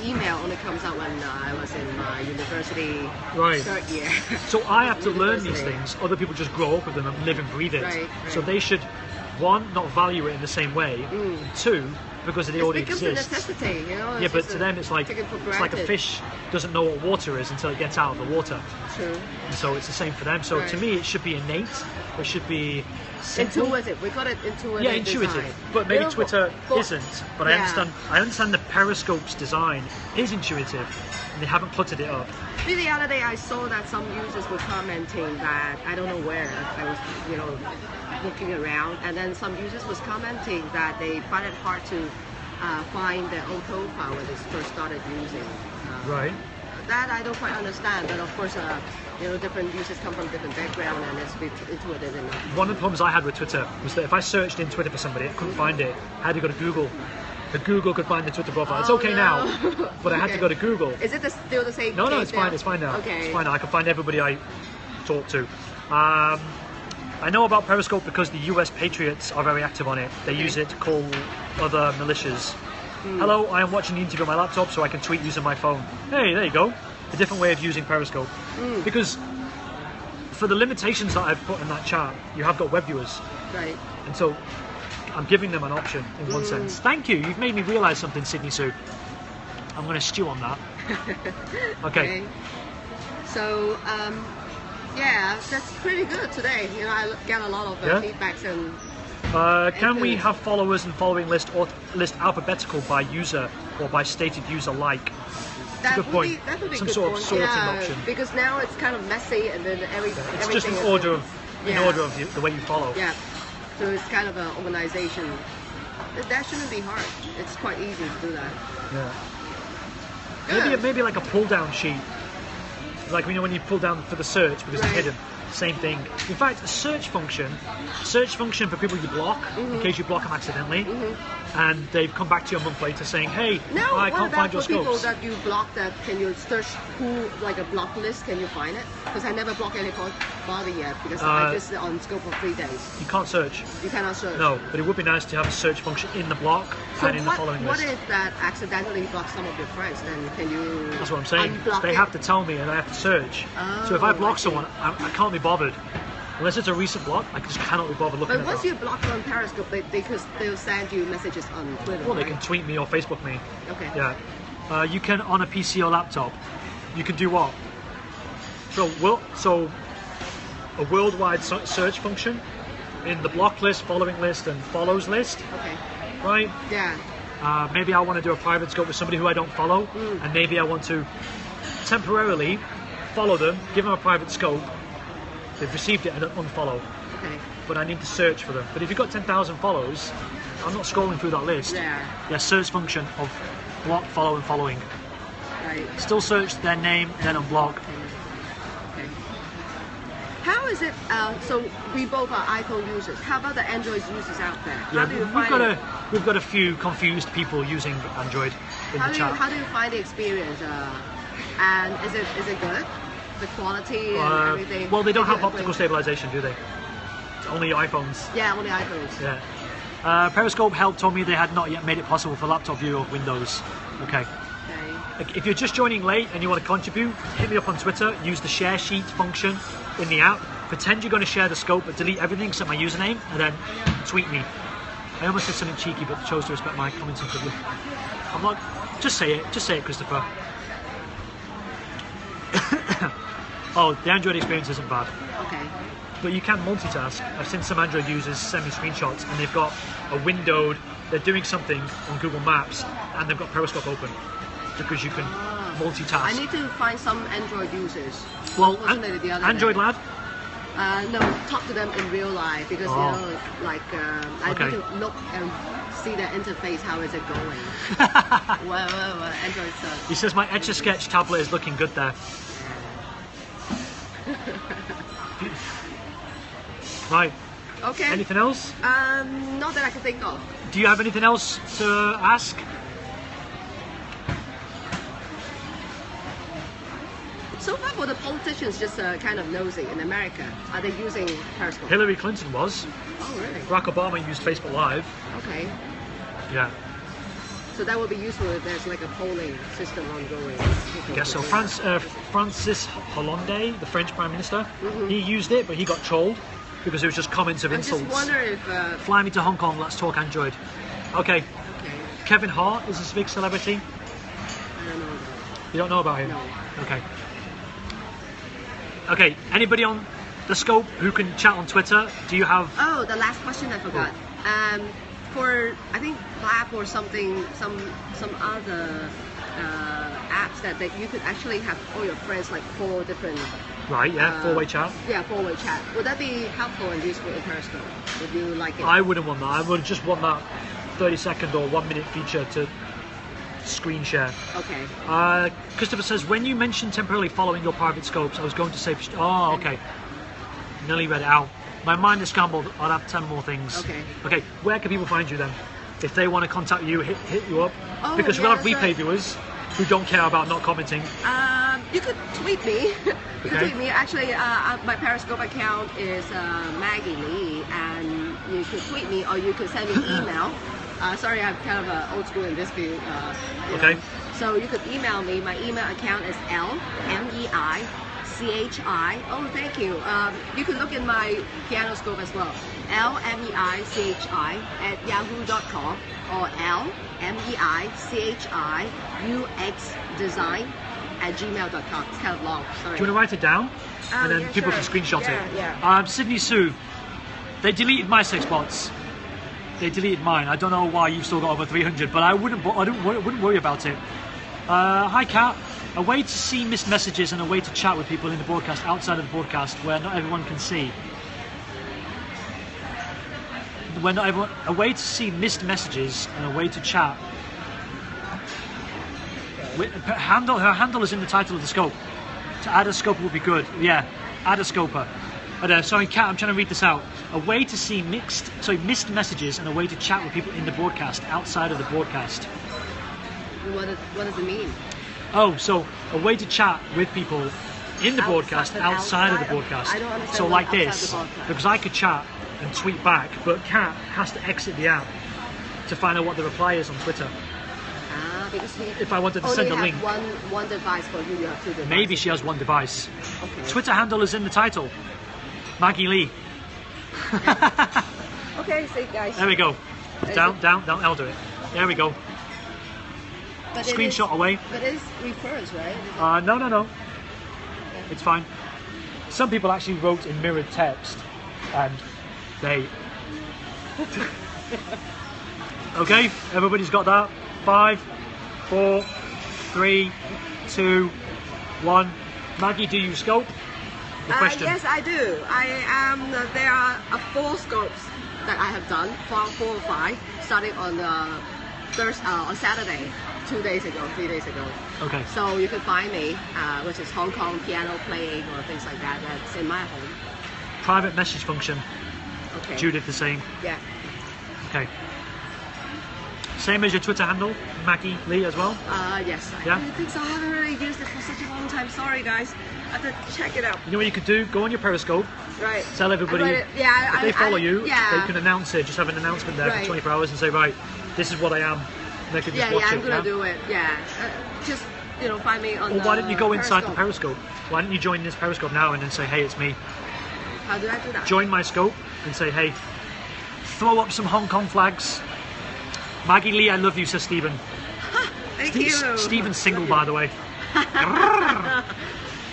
Email only comes out when I was in my university Right. third year. So I have to learn these University. things. Other people just grow up with them and live and breathe it. Right. So they should, one, not value it in the same way. And two, because it already It becomes exists. a necessity, Yeah, it's but just to them it's like taken for it's like a granted. fish doesn't know what water is until it gets out of the water. True. And so it's the same for them. So to Right. me, it should be innate. It should be simple. Intuitive. We got it intuitive. Yeah, intuitive. design. But maybe for- Twitter for- isn't. But yeah. I understand the Periscope's design is intuitive, and they haven't cluttered it up. The other day I saw that some users were commenting that, I don't know where, I was, looking around, and then some users was commenting that they find it hard to find their own profile when they first started using. Right. That I don't quite understand, but of course, different users come from different background, and it's a bit intuitive enough. One of the problems I had with Twitter was that if I searched in Twitter for somebody, I couldn't find it. I had to go to Google. The Google could find the Twitter profile. It's okay now, but I had to go to Google. Is it still the same? No, case it's fine. now? It's fine now. Okay. It's fine now. I can find everybody I talk to. I know about Periscope because the US Patriots are very active on it. They use it to call other militias. Hello, I am watching the interview on my laptop so I can tweet using my phone. Hey, there you go. A different way of using Periscope. Because for the limitations that I've put in that chat, you have got web viewers. Right. And so I'm giving them an option in one sense. Thank you. You've made me realise something, Sydney Sue. I'm going to stew on that. Okay. So, yeah, that's pretty good today. I get a lot of feedbacks and. Can we have followers and following list or list alphabetical by user or by stated user like? That good would point. Be, that would be Some good sort of point. sorting Yeah, option. Because now it's kind of messy, and then It's everything just in is- order of Yeah. the way you follow. Yeah. So it's kind of an organization That shouldn't be hard. It's quite easy to do that. Yeah. Good. Maybe like a pull down sheet. Like when you pull down for the search because it's hidden. Same thing. In fact, a search function for people you block, in case you block them accidentally, and they've come back to you a month later saying, hey, Now, I can't find your for people scopes. that you block, that can you search who, like a block list, can you find it? Because I never blocked anybody yet, because I just on scope for 3 days. You can't search. You cannot search. No, but it would be nice to have a search function in the block So and in the following what list. if that accidentally blocks some of your friends? Then can you That's what I'm saying. unblock They it? have to tell me and I have to search. So if I block someone, I can't be bothered. Unless it's a recent block, I just cannot be bothered looking But at once that. you block on Periscope, because they'll send you messages on Twitter. Well, they right? can tweet me or Facebook me. Okay. Yeah. You can, on a PC or laptop, you can do what? So a worldwide search function in the block list, following list, and follows list, Okay. right? Yeah. Maybe I want to do a private scope with somebody who I don't follow, and maybe I want to temporarily follow them, give them a private scope. They've received it and unfollow. Okay. But I need to search for them. But if you've got 10,000 follows, I'm not scrolling through that list. Yeah. Search function of block, follow, and following. Right. Still search their name, then unblock. Okay. How is it? So we both are iPhone users. How about the Android users out there? How do you find it? We've got a few confused people using Android in the chat. How do you find the experience? And is it good? The quality and everything. Well, they don't Did have you optical upgrade? stabilization, do they? It's only iPhones. Yeah, only iPhones. Yeah. Periscope help told me they had not yet made it possible for laptop view of Windows. Okay. Okay. If you're just joining late and you want to contribute, hit me up on Twitter. Use the share sheet function in the app. Pretend you're going to share the scope, but delete everything except my username, and then tweet me. I almost said something cheeky, but chose to respect my comments and privilege. I'm not. Just say it. Just say it, Christopher. Oh, the Android experience isn't bad. Okay. But you can multitask. I've seen some Android users send me screenshots and they've got a windowed, they're doing something on Google Maps and they've got Periscope open because you can multitask. I need to find some Android users. Well, Unfortunately, the other Android day. lad? No, talk to them in real life because I Okay. need to look and see the interface. How is it going? well, Android stuff. He says my Etch-a-Sketch tablet is looking good there. Right. Okay. Anything else? Not that I can think of. Do you have anything else to ask? So far, for the politicians, just kind of nosy in America. Are they using Periscope? Hillary Clinton was. Oh, really? Barack Obama used Facebook Live. Okay. Yeah. So that would be useful if there's like a polling system ongoing. I guess so. Francis Hollande, the French Prime Minister, he used it, but he got trolled because it was just comments of I insults. just wonder if. Fly me to Hong Kong, let's talk Android. Okay. Okay. Kevin Hart is a big celebrity. I don't know. You don't know about him? No. Okay. Okay, anybody on the scope who can chat on Twitter? Do you have... Oh, the last question I forgot. For I think Lab or something, some other apps that you could actually have all your friends like 4 different. Right, yeah, four-way chat. Yeah, 4-way chat. Would that be helpful and useful in Periscope? Would you like it? I wouldn't want that. I would just want that 30-second or 1-minute feature to screen share. Okay. Christopher says, when you mentioned temporarily following your private scopes, I was going to say... Oh, okay. Nearly read it out. My mind is scrambled. I'll have 10 more things. Okay. Okay, where can people find you then? If they want to contact you, hit you up. Oh, Because yeah, we'll have that's replay right. viewers who don't care about not commenting. You could tweet me. You could Okay. tweet me. Actually, my Periscope account is Maggie Lee, and you could tweet me or you could send me an email. Sorry, I'm kind of old school in this field. Okay. So you could email me. My email account is LMEICHI. Oh, thank you. You can look in my piano scope as well. LMEICHI@yahoo.com or LMEICHIUXdesign@gmail.com. It's kind of long. Sorry. Do you want to write it down? Oh, And then yeah, people sure. can screenshot Yeah, it. yeah. Sydney Sue, they deleted my 6 bots. They deleted mine. I don't know why you've still got over 300, but I wouldn't worry about it. Hi, Kat. A way to see missed messages and a way to chat with people in the broadcast outside of the broadcast where not everyone can see. when I want a way to see missed messages and a way to chat. Her handle is in the title of the scope. To add a scope would be good. Yeah, add a scoper. But sorry, Kat, I'm trying to read this out. A way to see missed messages and a way to chat with people in the broadcast, outside of the broadcast. What does it mean? Oh, so a way to chat with people in the broadcast, outside of the broadcast. I don't understand. So like this, because I could chat and tweet back, but Kat has to exit the app to find out what the reply is on Twitter. Because if I wanted to send a link. One device for you have two devices. Maybe she has one device. Okay. Twitter handle is in the title. Maggie Lee. Okay, see guys. There we go. Down, I'll do it. There we go. But Screenshot away. But it's reversed, right? No. It's fine. Some people actually wrote in mirrored text and they... Okay, everybody's got that. 5, 4, 3, 2, 1. Maggie, do you scope? The question. Yes, I do. There are 4 scopes that I have done, 4 or 5, starting on on Saturday, 3 days ago. Okay. So you can find me, which is Hong Kong piano playing or things like that. That's in my home. Private message function. Okay. Judith the same. Yeah. Okay. Same as your Twitter handle, Maggie Lee as well? Yes. Yeah? I think so. I haven't really used it for such a long time. Sorry, guys. I have to check it out. You know what you could do? Go on your Periscope. Right. Tell everybody. If they follow you, they yeah. can announce it. Just have an announcement there for 24 hours and say, right, this is what I am. And they can just watch it. I'm going to do it. Yeah. Just, find me on Or why don't you go inside the Periscope? Periscope? Why don't you join this Periscope now and then say, hey, it's me. How do I do that? Join my scope and say, hey, throw up some Hong Kong flags. Maggie Lee, I love you, says Stephen. Thank you. Stephen's single, by the way.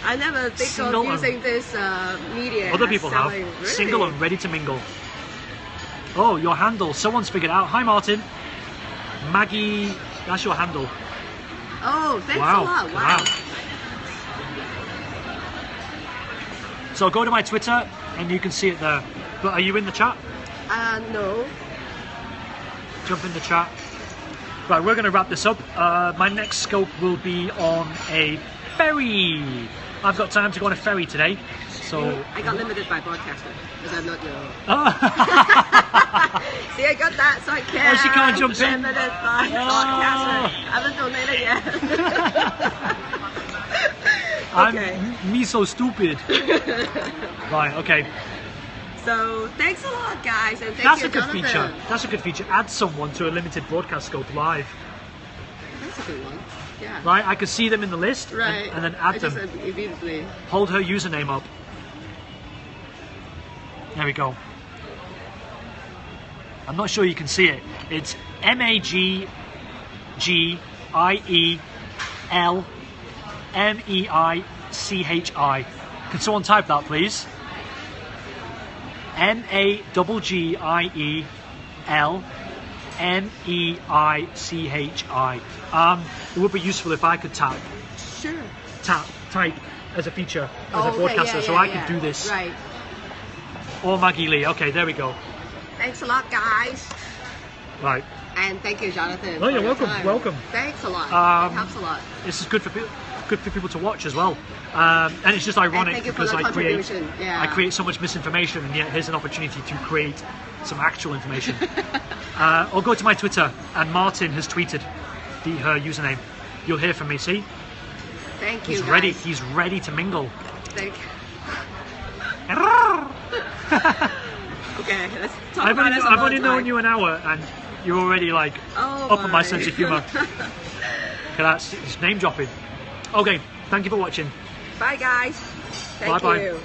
I never think of using this media. Other people have. Really? Single and ready to mingle. Oh, your handle. Someone's figured out. Hi, Martin. Maggie, that's your handle. Oh, thanks a lot. Wow. So go to my Twitter and you can see it there. But are you in the chat? No. Jump in the chat. Right, we're going to wrap this up. My next scope will be on a ferry. I've got time to go on a ferry today. So I got limited by broadcaster because I'm not your. Oh. See, I got that, so I can't. Oh, she can't jump in. Limited by broadcaster. I haven't donated yet. Okay. Me so stupid. Right. Okay. So thanks a lot, guys, and That's you, a good Jonathan. feature. That's a good feature. Add someone to a limited broadcast scope live. That's a good one. Yeah. Right, I could see them in the list, Right. and then add them. Just immediately. Hold her username up. There we go. I'm not sure you can see it. It's MAGGIELMEICHI. Can someone type that, please? MAGGIELMEICHI. It would be useful if I could type as a feature as a broadcaster, so I could do this. Right. Or Maggie Lee. Okay, there we go. Thanks a lot, guys. Right. And thank you, Jonathan. Oh, you're welcome. Time. Welcome. Thanks a lot. It helps a lot. This is good for people to watch as well. And it's just ironic because I create so much misinformation, and yet here's an opportunity to create some actual information. Or go to my Twitter, and Martin has tweeted her username. You'll hear from me. See? Thank you. He's guys. ready. He's ready to mingle. Thank you. Okay, let's talk I've about only known you an hour, and you're already like up on my sense of humour. Okay, that's name dropping. Okay, thank you for watching. Bye, guys. Thank Bye-bye. you.